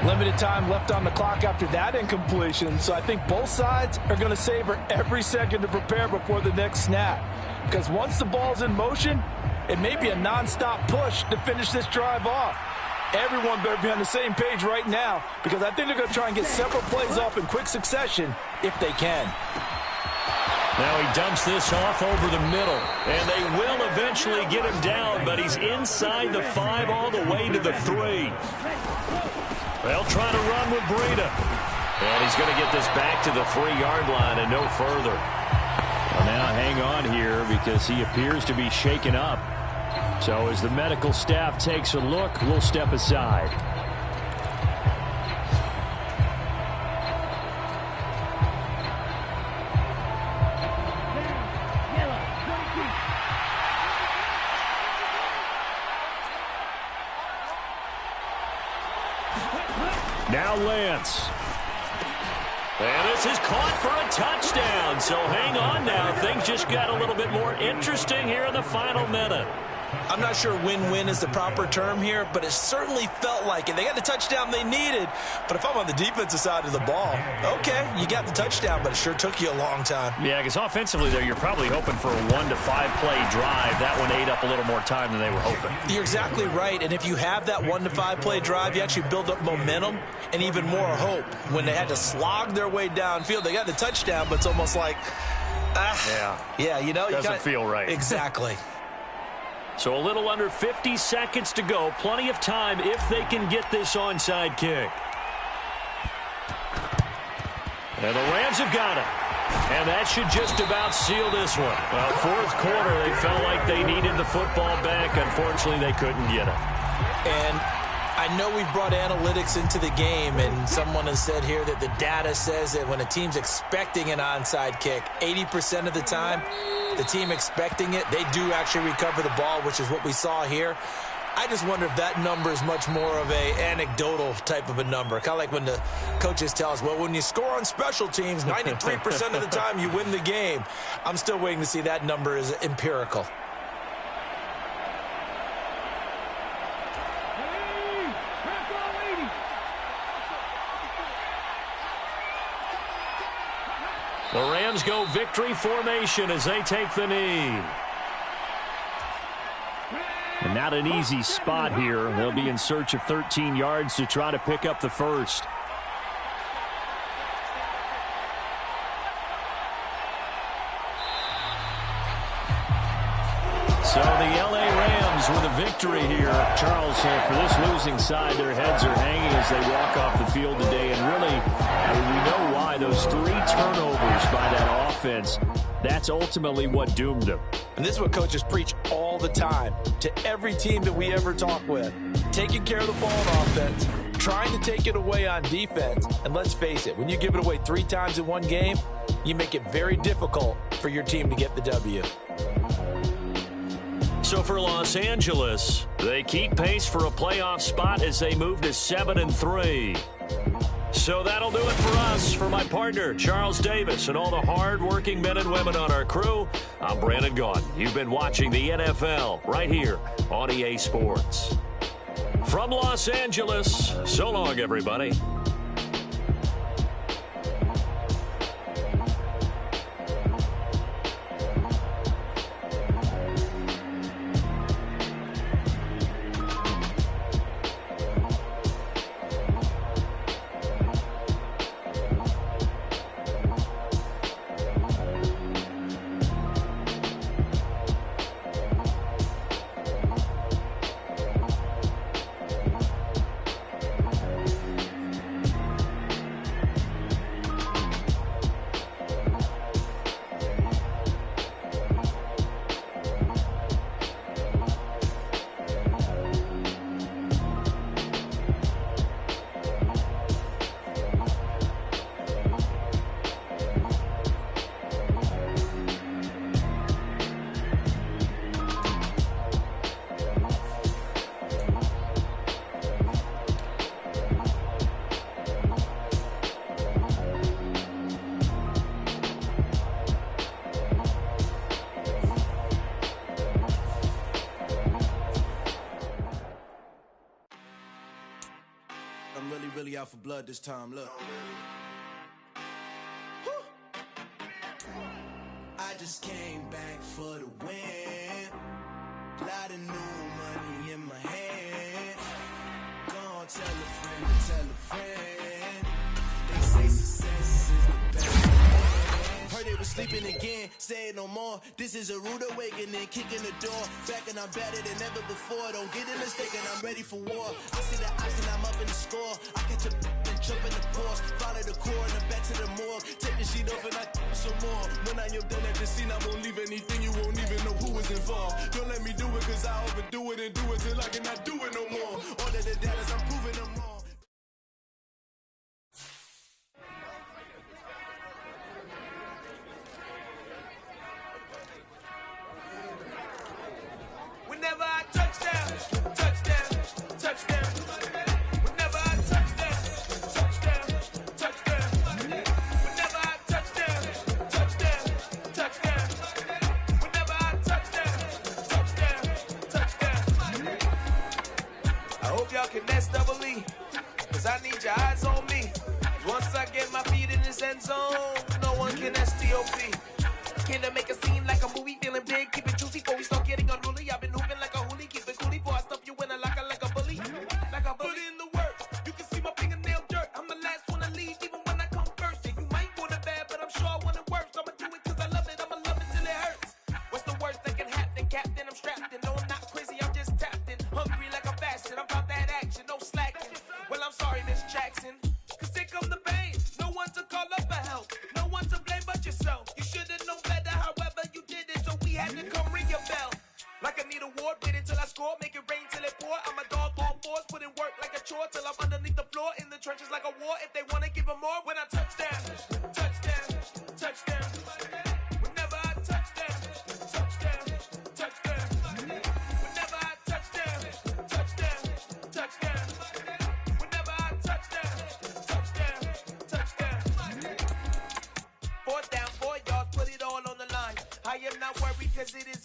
Limited time left on the clock after that incompletion, so I think both sides are going to savor every second to prepare before the next snap. Because once the ball's in motion, it may be a nonstop push to finish this drive off. Everyone better be on the same page right now because I think they're going to try and get several plays off in quick succession if they can. Now he dumps this off over the middle, and they will eventually get him down, but he's inside the 5 all the way to the 3. They'll try to run with Breida. And he's going to get this back to the 3-yard line and no further. Well, now hang on here because he appears to be shaken up. So as the medical staff takes a look, we'll step aside. Now Lance. And this is caught for a touchdown. So hang on now. Things just got a little bit more interesting here in the final minute. I'm not sure win-win is the proper term here, but it certainly felt like it. They got the touchdown they needed, but if I'm on the defensive side of the ball, okay, you got the touchdown, but it sure took you a long time. Yeah, because offensively there, you're probably hoping for a 1 to 5 play drive. That one ate up a little more time than they were hoping. You're exactly right, and if you have that 1 to 5 play drive, you actually build up momentum and even more hope. When they had to slog their way downfield, they got the touchdown, but it's almost like, yeah, you know, doesn't feel right. Exactly. So a little under 50 seconds to go. Plenty of time if they can get this onside kick. And the Rams have got it. And that should just about seal this one. Well, 4th quarter, they felt like they needed the football back. Unfortunately, they couldn't get it. And I I know we've brought analytics into the game, and someone has said here that the data says that when a team's expecting an onside kick, 80% of the time, the team expecting it, they do actually recover the ball, which is what we saw here. I just wonder if that number is much more of a anecdotal type of a number. Kind of like when the coaches tell us, well, when you score on special teams, 93% of the time you win the game. I'm still waiting to see that number is empirical. The Rams go victory formation as they take the knee. And not an easy spot here. They'll be in search of 13 yards to try to pick up the first. So the L.A. Rams with a victory here. Charles, for this losing side, their heads are hanging as they walk off the field today. And really, we know why. Those 3 turnovers by that offense, that's ultimately what doomed them. And this is what coaches preach all the time to every team that we ever talk with. Taking care of the ball on offense, trying to take it away on defense. And let's face it, when you give it away 3 times in one game, you make it very difficult for your team to get the W. So for Los Angeles, they keep pace for a playoff spot as they move to 7-3. So that'll do it for us. For my partner, Charles Davis, and all the hard-working men and women on our crew, I'm Brandon Gaudin. You've been watching the NFL right here on EA Sports. From Los Angeles, so long, everybody. Really out for blood this time, look. I just came back for the win. Lot of new money in my hand. Go on, tell a friend to tell a friend. They say success is the best. Heard they was sleeping again, say it no more. This is a rude awakening, kicking the door. Back and I'm better than ever before. Don't get it mistaken, I'm ready for war. I see the ops and I'm up in the score. I catch a and jump in the course. Follow the core and then back to the morgue. Take the sheet off and I some more. When I am done at the scene, I won't leave anything. You won't even know who was involved. Don't let me do it, cause I overdo it and do it till I cannot do it no more. All of the data's I'm proving them wrong. Whenever I touchdown, touchdown, touchdown. Whenever I touchdown, touchdown, touchdown. Whenever I touchdown, touchdown, touchdown. Whenever I touchdown, touchdown, touchdown. I hope y'all can nest double E, cause I need your eyes on me. Once I get my feet in this end zone, no one can STOP. Can I make a scene like a movie, feeling big, keep it juicy before we start getting unruly. I've been hooping like a hoolie, keep it coolie before I stuff you in a locker like a bully. Like a bully. Put in the work, you can see my fingernail dirt. I'm the last one to leave, even when I come first. Yeah, you might want it bad, but I'm sure I want it worse. I'ma do it cause I love it, I'ma love it till it hurts. What's the worst that can happen, Captain? I'm strapped in, no I'm not crazy, I'm just tapped in. Hungry like I'm fashion, I'm about that action, no slacking. Well, I'm sorry, Miss Jackson, cause here come the pain. No one to call up for help, no one to blame but yourself. You should've known better, however you did it, so we had to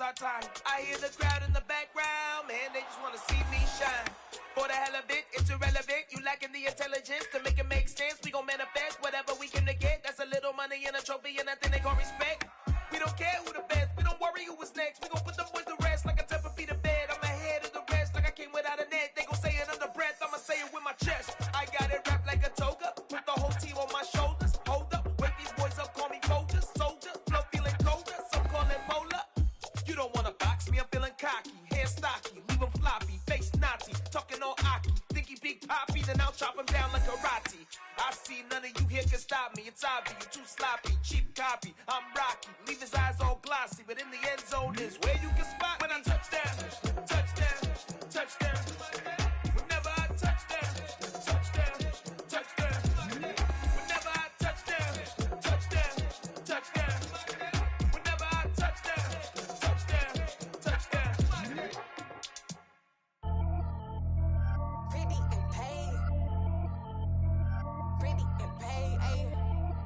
is our time. I hear the crowd in the background, man, they just want to see me shine. For the hell of it, it's irrelevant. You lacking the intelligence to make it make sense. We gon' manifest whatever we came to get. That's a little money and a trophy and nothing they call respect. We don't care who the best. We don't worry who was next. We gon' put them boys to rest like a 10 feet of bed. I'm ahead of the rest like I came without a net. They gon' say it under breath. I'ma say it with my chest. I got it wrapped like a toga. Put the whole team on my shoulders. Hold up, wake these boys up, call me Folger. Soldier, flow feeling colder. Some call it polar. You don't wanna box me, I'm feeling cocky. Hair stocky, leave him floppy. Face naughty, talking all Aki. Think he big poppy, then I'll chop him down like karate. I see none of you here can stop me. It's obvious, you too sloppy, cheap copy. I'm Rocky, leave his eyes all glossy, but in the end zone is where you can spot when I touchdown, touchdown, touchdown. Whenever I touchdown, touchdown, touchdown. Whenever I touchdown, touchdown, touchdown. Whenever I touchdown, touchdown, touchdown. Pretty and paid. Pretty and paid, ayy.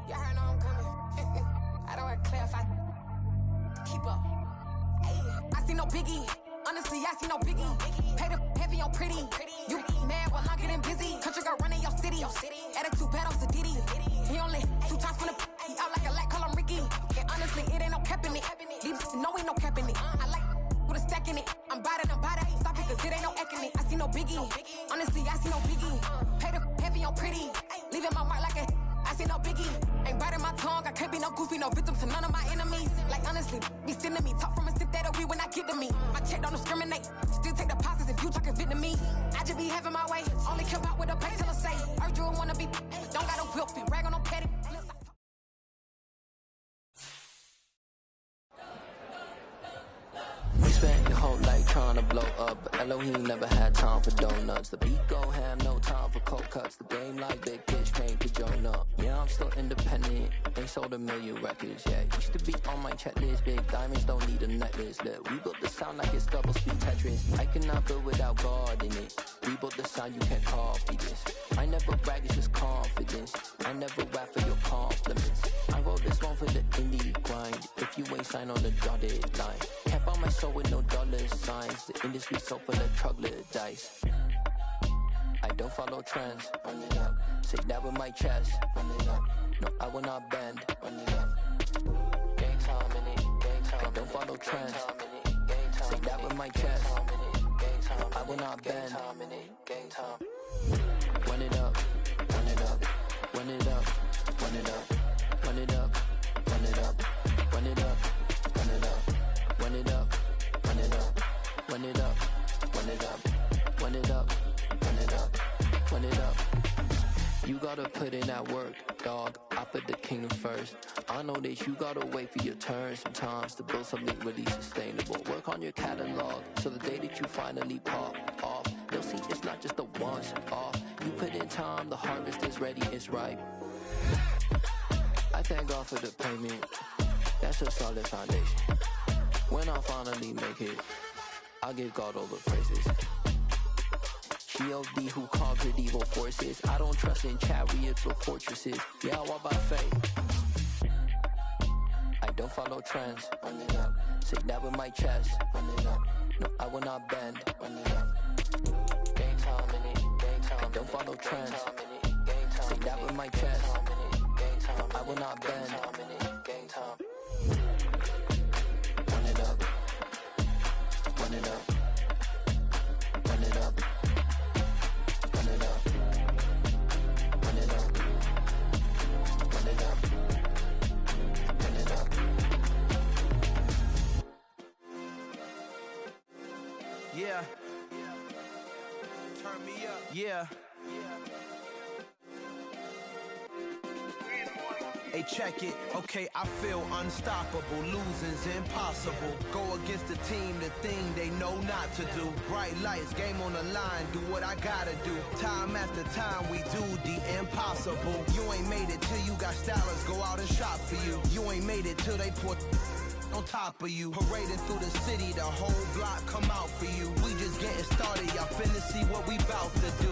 Y'all heard I'm coming. I don't want to clarify. Keep up. Ayy. I see no biggie. Honestly, I see no biggie. Pay the heavy on pretty. You mad while I'm getting busy. Country girl running your city. Attitude bad on Diddy. He only 2 times from the he out like a light, call him Ricky. And honestly, it ain't no cap in it. These no ain't no cap in it. I like with a stack in it. I'm bad it. Stop it, cause it ain't no eck in it. I see no biggie. Honestly, I see no biggie. Pay the heavy on pretty. Leaving my mark like a I see no biggie. Ain't biting my tongue. I can't be no goofy, no victim to none of my enemies. Like honestly, be sending me talk from a sip that we when I get to me. My check don't discriminate. Still take deposits if you talking Vietnamese. I just be having my way. Only care about what the pay teller say. Heard you wanna be. Don't got no whip and brag on no petty. We spent your whole life trying to blow up, but Elohim never had time for donuts. The beat go ham, no time for cold cuts. The game like Big Pitch came to join up. Yeah, I'm still independent, ain't sold a million records yet. Used to be on my checklist, big diamonds don't need a necklace. Look, we built the sound like it's double speed Tetris. I cannot build without God in it. We built the sound, you can't copy this. I never brag, it's just confidence. I never rap for your compliments. I wrote this one for the indie grind. If you ain't signed on the dotted line, can't buy my soul with no dollar signs. The industry so full of troglodytes. I don't follow trends. Run it up. Say that with my chest. Run it up. No, I will not bend. Run it up. Gang time in it. Gang time. I don't follow trends. Say that with my chest. No, I will not bend. Gang time. Run it up. Run it up. Run it up. Run it up. Run it up. Run it up. Run it up. Run it up. Run it up. Run it up. Run it up. Run it up. Run it up. Run it up. Run it up. You gotta put in that work, dog. I put the kingdom first. I know that you gotta wait for your turn sometimes to build something really sustainable. Work on your catalog so the day that you finally pop off, they'll see it's not just a once off. You put in time, the harvest is ready, it's ripe. I thank God for the payment. That's a solid foundation. When I finally make it, I'll give God all the praises. G.O.D. who conquered evil forces. I don't trust in chariots or fortresses. Yeah, I walk by faith. I don't follow trends. Run it up. Say that with my chest. Run it up. No, I will not bend. Run it up. Gang time in it. Gang time. I don't follow trends. Say that with my chest. No, I will not bend. Gang time. Run it up. Run it up. Run it up. Run it up. Run it up. Run it up. Run it up. Yeah. Turn me up. Yeah. Hey, check it. Okay, I feel unstoppable. Losing's impossible. Go against the team, the thing they know not to do. Bright lights, game on the line. Do what I gotta do. Time after time, we do the impossible. You ain't made it till you got stylists go out and shop for you. You ain't made it till they put on top of you. Parading through the city, the whole block come out for you. We just getting started, y'all finna see what we bout to do.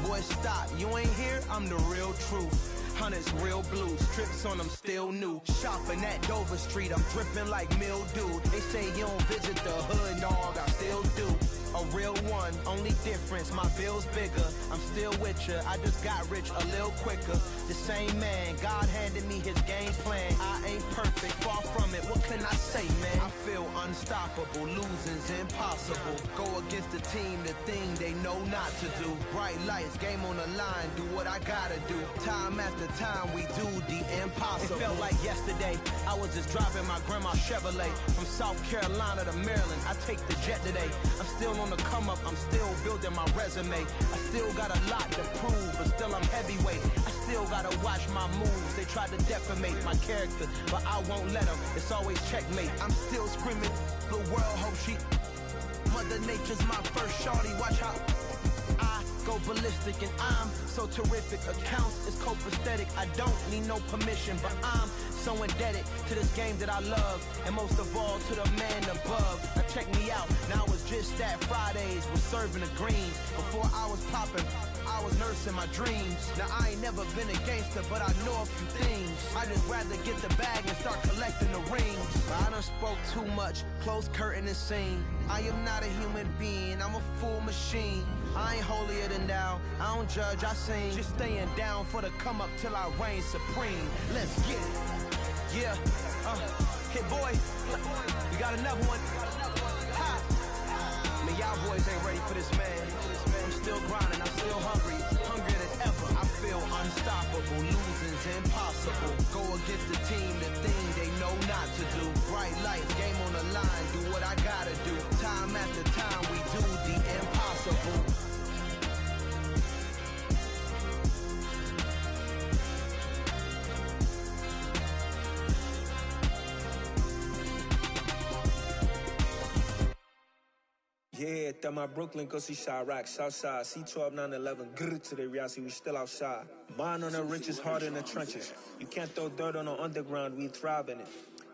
Boy, stop, you ain't here, I'm the real truth. Hunters, real blue, strips on them still new. Shopping at Dover Street, I'm dripping like mildew. They say you don't visit the hood, dog, I still do. A real one, only difference, my bill's bigger. I'm still with ya, I just got rich a little quicker. The same man, God handed me his game plan. I ain't perfect, far from it, what can I say, man? I feel unstoppable, losing's impossible. Go against the team, the thing they know not to do. Bright lights, game on the line, do what I gotta do. Time after time, we do the impossible. It felt like yesterday, I was just driving my grandma's Chevrolet. From South Carolina to Maryland, I take the jet today. I'm still on the come up, I'm still building my resume. I still got a lot to prove, but still I'm heavyweight. I still gotta watch my moves. They tried to defamate my character, but I won't let them. It's always checkmate. I'm still screaming, the world hope she. Mother Nature's my first shorty, watch how I go ballistic and I'm so terrific. Accounts is copacetic, I don't need no permission, but I'm so indebted to this game that I love, and most of all to the man above. Now check me out, now it's just that Fridays was serving the greens. Before I was popping, I was nursing my dreams. Now I ain't never been a gangster, but I know a few things. I just rather get the bag and start collecting the rings. But I done spoke too much, close curtain and scene. I am not a human being, I'm a full machine. I ain't holier than thou, I don't judge, I sing. Just staying down for the come up till I reign supreme. Let's get it. Yeah, hey boy, we got another one. Ha. Man, y'all boys ain't ready for this, man. I'm still grinding, I'm still hungry, hungrier than ever. I feel unstoppable, losing's impossible. Go against the team, the thing they know not to do. Bright lights, game on the line, do what I gotta do. Time after time, we do the impossible. Yeah, throw my Brooklyn, go see Chirac, Southside, C12, 911, grrr to the reality, we still outside. Mine on the riches, hard in the trenches. You can't throw dirt on the underground, we thrive in it.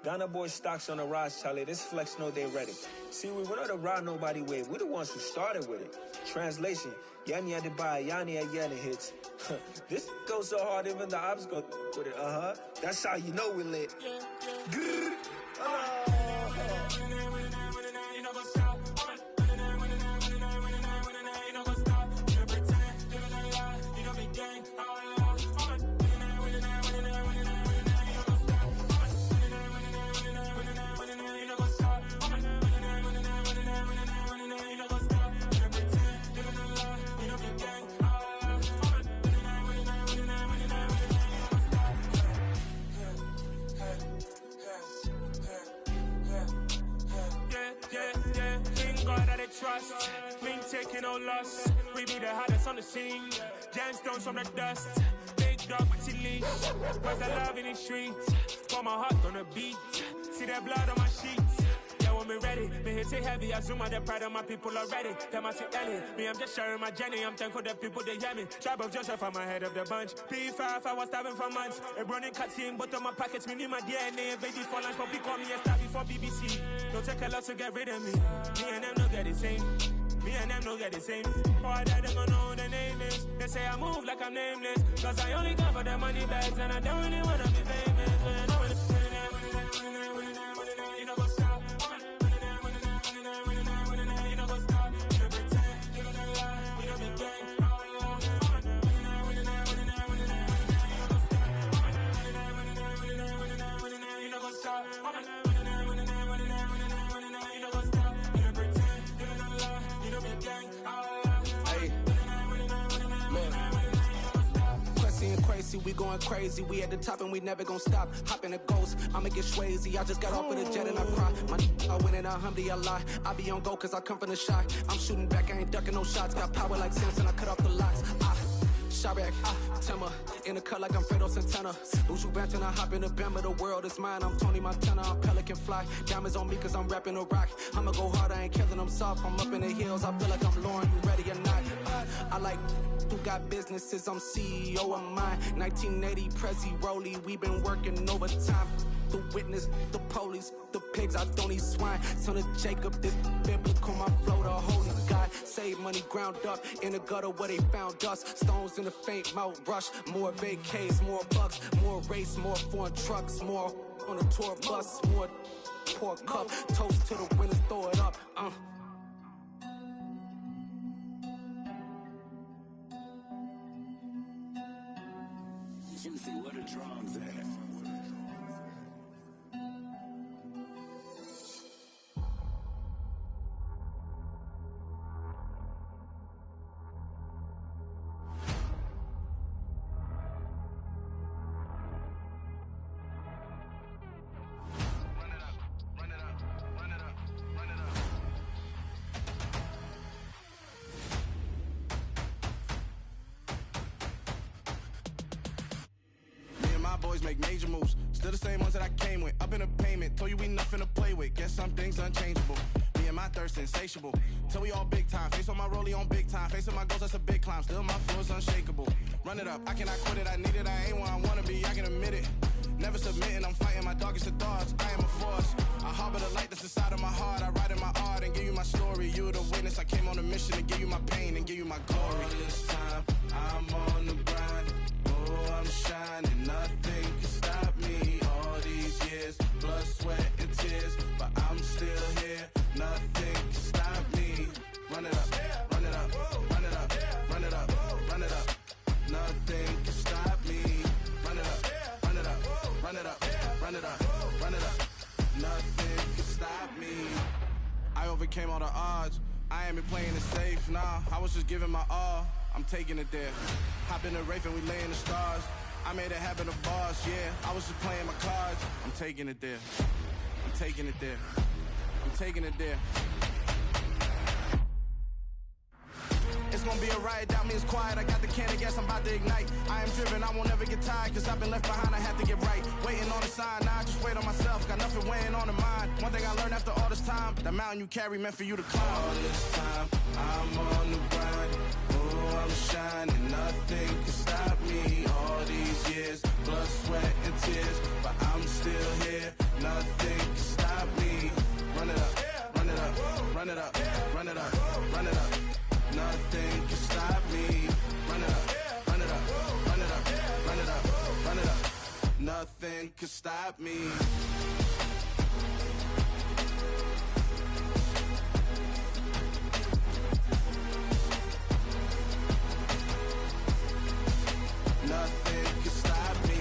Ghana boys stocks on the rise, Charlie, this flex know they ready. See, we were not a ride nobody wave, we the ones who started with it. Translation, Yanni had to buy, Yanni had Yanni hits. This goes so hard, even the ops go with it, That's how you know we lit. Grrr, trust, me taking no loss. We be the hottest on the scene. Gemstones from the dust. Big dog with your leash. Where's the love in the streets? Pour my heart on the beat. See that blood on my sheets. Yeah, when we ready, me hit it heavy. I zoom out the pride of my people already. Them I see Ellie. Me, I'm just sharing my journey. I'm thankful that people they hear me. Tribe of Joseph, I'm ahead of the bunch. P5, I was starving for months. A running cutscene, but on my pockets, me need my DNA. Baby for lunch, but we call me a star before BBC. Don't take a lot to get rid of me. Me and them don't get the same. Me and them don't get the same. Boy, that they gonna know who the name is. They say I move like I'm nameless. Cause I only come for the money bags and I don't really wanna be famous. You know, go stop. You know, go stop. You pretend, you don't lie, you don't be gang. You know, go stop. Crazy, we going crazy. We at the top and we never gonna stop. Hop in a ghost, I'ma get swayzy. I just got off of the jet and I cry. I win in a Humvee, I lie. I be on go cause I come from the shot. I'm shooting back, I ain't ducking no shots. Got power like Samson, I cut off the locks. Chirac, Timmer, in the cut like I'm Fredo Santana. Lose you bent and I hop in the Bama, the world is mine. I'm Tony Montana, I'm Pelican Fly. Diamonds on me cause I'm rapping a rock. I'ma go hard, I ain't killing them soft. I'm up in the hills, I feel like I'm Lauren, you ready or not? I like who got businesses, I'm CEO of mine. 1980 Prezi Rolly, we been working overtime. the witness, the police, the pigs, I don't eat swine. Son of Jacob, this biblical, my flow, the holy God. Save money ground up in the gutter where they found us. Stones in the faint Mount Rush. More vacays, more bucks, more race, more foreign trucks, more on a tour bus, more pour cup. Toast to the winners, throw it up. Juicy, where the drums at? Boys make major moves, still the same ones that I came with. Up in a payment, told you we nothing to play with. Guess some things unchangeable. Me and my thirst insatiable. Till we all big time. Face on my rollie on big time. Face on my goals, that's a big climb. Still my flow is unshakable. Run it up, I cannot quit it. I need it, I ain't where I wanna be. I can admit it. Never submitting, I'm fighting my darkest of thoughts. I am a force. I harbor the light that's inside of my heart. I write in my art and give you my story. You the witness. I came on a mission to give you my pain and give you my glory. All this time, I'm on the grind. Oh, I'm shining. Nothing can stop me. All these years, blood, sweat, and tears. But I'm still here. Nothing can stop me. Run it up, run it up, run it up, run it up, run it up. Nothing can stop me. Run it up, run it up, run it up, run it up, run it up. Nothing can stop me. I overcame all the odds. I ain't been playing it safe, nah. I was just giving my all. I'm taking it there. Hop in the Wraith and we lay in the stars. I made it happen to boss, yeah. I was just playing my cards. I'm taking it there. I'm taking it there. I'm taking it there. It's gonna be a riot, doubt me it's quiet. I got the can of gas, I'm about to ignite. I am driven, I won't ever get tired. Cause I've been left behind, I have to get right. Waiting on the sign, now I just wait on myself. Got nothing weighing on the mind. One thing I learned after all this time, that mountain you carry meant for you to climb. All this time, I'm on the grind. Oh, I'm shining, nothing can stop me. All these years, blood, sweat, and tears. But I'm still here, nothing can stop me. Run it up, run it up, run it up, run it up, run it up. Nothing can stop me. Run it up, run it up, run it up, run it up, run it up. Nothing can stop me. Nothing can stop me.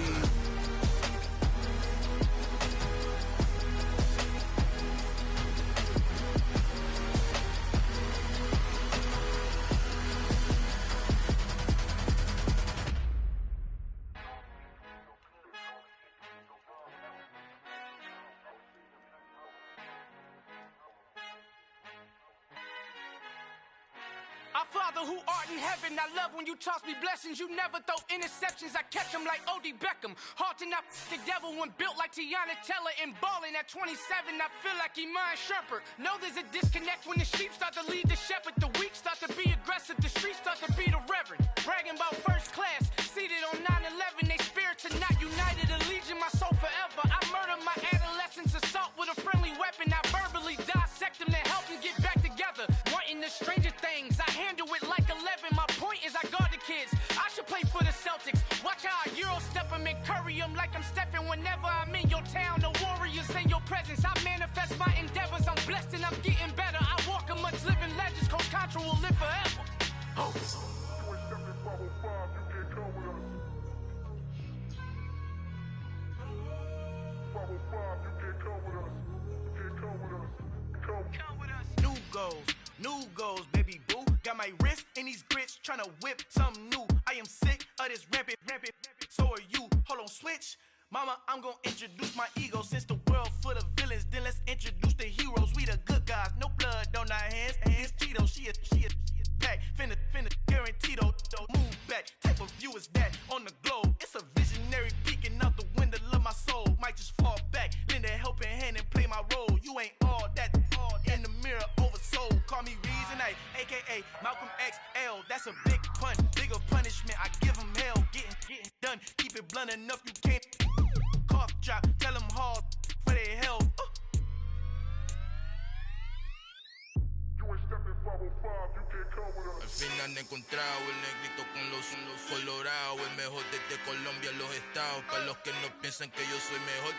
Our Father who art in heaven, I love when you toss me blessings. You never throw interceptions, I catch them like O.D. Beckham. Hard to not the devil when built like Tiana Teller and balling at 27. I feel like Iman Shumpert. Know there's a disconnect when the sheep start to lead the shepherd. The weak start to be aggressive, the streets start to be the reverend. Bragging about first class, seated on 9/11. They spirits are not united, a legion, my soul forever. I murder my adolescence, assault with a friendly weapon. I verbally dissect them to help them get back together. Wanting the stranger things, I handle it like 11. My point is I guard the kids. I should play for the Celtics. Watch how I Euro step them and curry them like I'm Stephen. Whenever I'm in your town, the Warriors in your presence. I manifest my endeavors. I'm blessed and I'm getting better. I walk amongst living legends. Coach Contra will live forever. Oh. New goals, baby boo. Got my wrist in these grits, tryna whip something new. I am sick of this rampant. So are you. Hold on, switch. Mama, I'm gonna introduce my ego. Since the world full of villains, then let's introduce the heroes. We the good guys, no blood on our hands. Hands Tito, she a pack. Finna, guaranteed don't move back. Type of view is that on the globe? It's a visionary peeking out the window of my soul. Might just fall back, lend a helping hand and play my role. You ain't all that in the mirror oversold. Call me Reason A, aka Malcolm XL. That's a big pun, bigger punishment. I give him hell, getting done. Keep it blunt enough, you can't cough drop. Tell him hard han encontrado. El negrito con los colorados, el mejor desde Colombia, los estados. Para los que no piensan que yo soy mejor,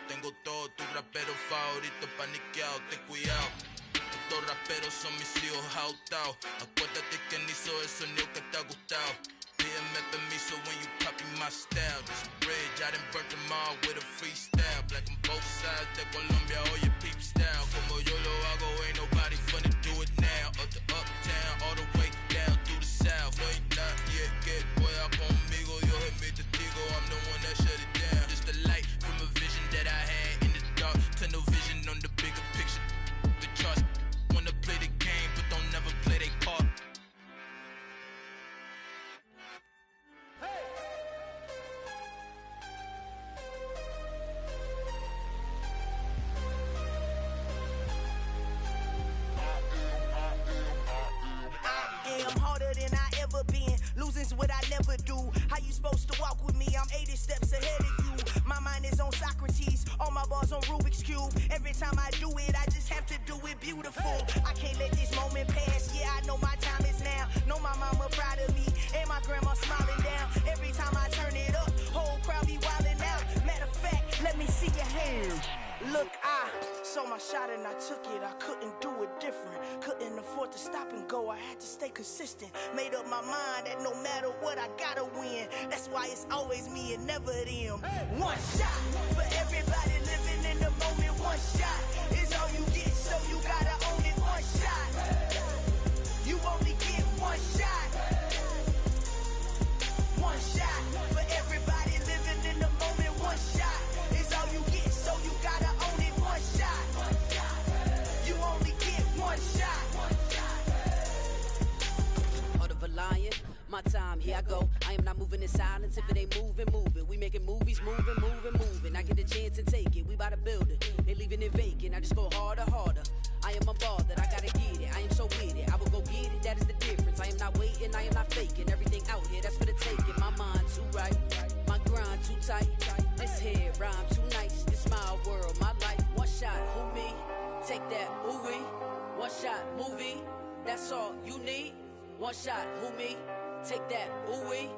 tengo todo, tu rapero favorito paniqueado, ten cuidado. Estos raperos son mis hijos jautados. Acuérdate quién hizo el sonido que te ha gustado. Pídeme permiso when you copy my style. This bridge, I done burnt them all with a freestyle. Black on both sides de Colombia, oye peep style. Como yo lo hago, ain't nobody finna do it now. Up to uptown, all the way down through the south. No, you're not yet, get pueda conmigo. Dios es mi testigo, I'm the one that shut it down. Just the light from a vision that I had in the dark. Tunnel vision on the bigger picture. The charts wanna play the game, but don't never play their part. Losing's what I never do. How you supposed to walk with me? I'm 80 steps ahead of you. My mind is on Socrates, all my bars on Rubik's Cube. Every time I do it, I just have to do it beautiful. I can't let this moment pass. Yeah, I know my time is now. Know my mama proud of me, and my grandma smiling down. Every time I turn it up, whole crowd be wildin' out. Matter of fact, let me see your hands. Look, I saw my shot and I took it. I couldn't do it different. Couldn't afford to stop and go. I had to stay consistent. Made up my mind that no matter what, I gotta win. That's why it's always me and never them. One shot for everybody living in the moment. One shot is all you get, so you gotta own it. One shot. You only get one shot. One shot for everybody living in the moment. One shot is all you get, so you gotta own it. One shot. You only get one shot. Heart of a lion, my time, here I go. I am not moving in silence. If it ain't moving, moving. We making movies, moving. I get a chance and take it. We bout to build it. They leaving it vacant. I just go harder. I am a ball that I gotta get it. I am so with it. I will go get it. That is the difference. I am not waiting. I am not faking. Everything out here, that's for the taking. My mind too right. My grind too tight. This here rhyme too nice. This my world, my life. One shot, who me? Take that, ooh-wee. One shot, movie. That's all you need. One shot, who me? Take that, ooh-wee.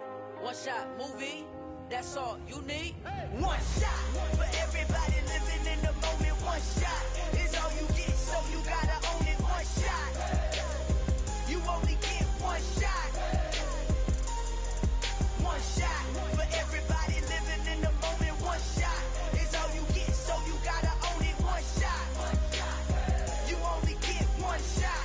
One shot, movie. That's all you need. One shot for everybody living in the moment. One shot is all you get, so you gotta own it. One shot. You only get one shot. One shot for everybody living in the moment. One shot is all you get, so you gotta own it. One shot. You only get one shot.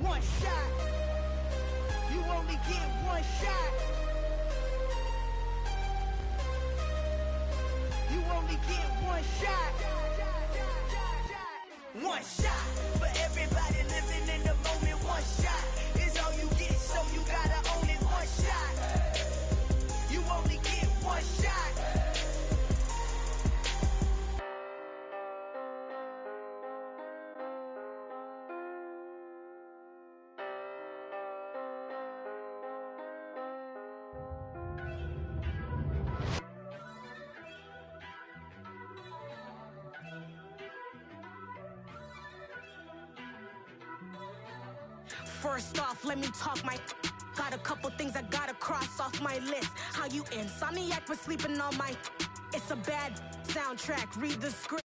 One shot. You only get one shot. You only get one shot. One shot for everybody living in the moment. One shot is all you get, so you gotta own it. One shot. You only get one shot. First off, let me talk my. Got a couple things I gotta cross off my list. How you insomniac for sleeping on my. It's a bad soundtrack. Read the script.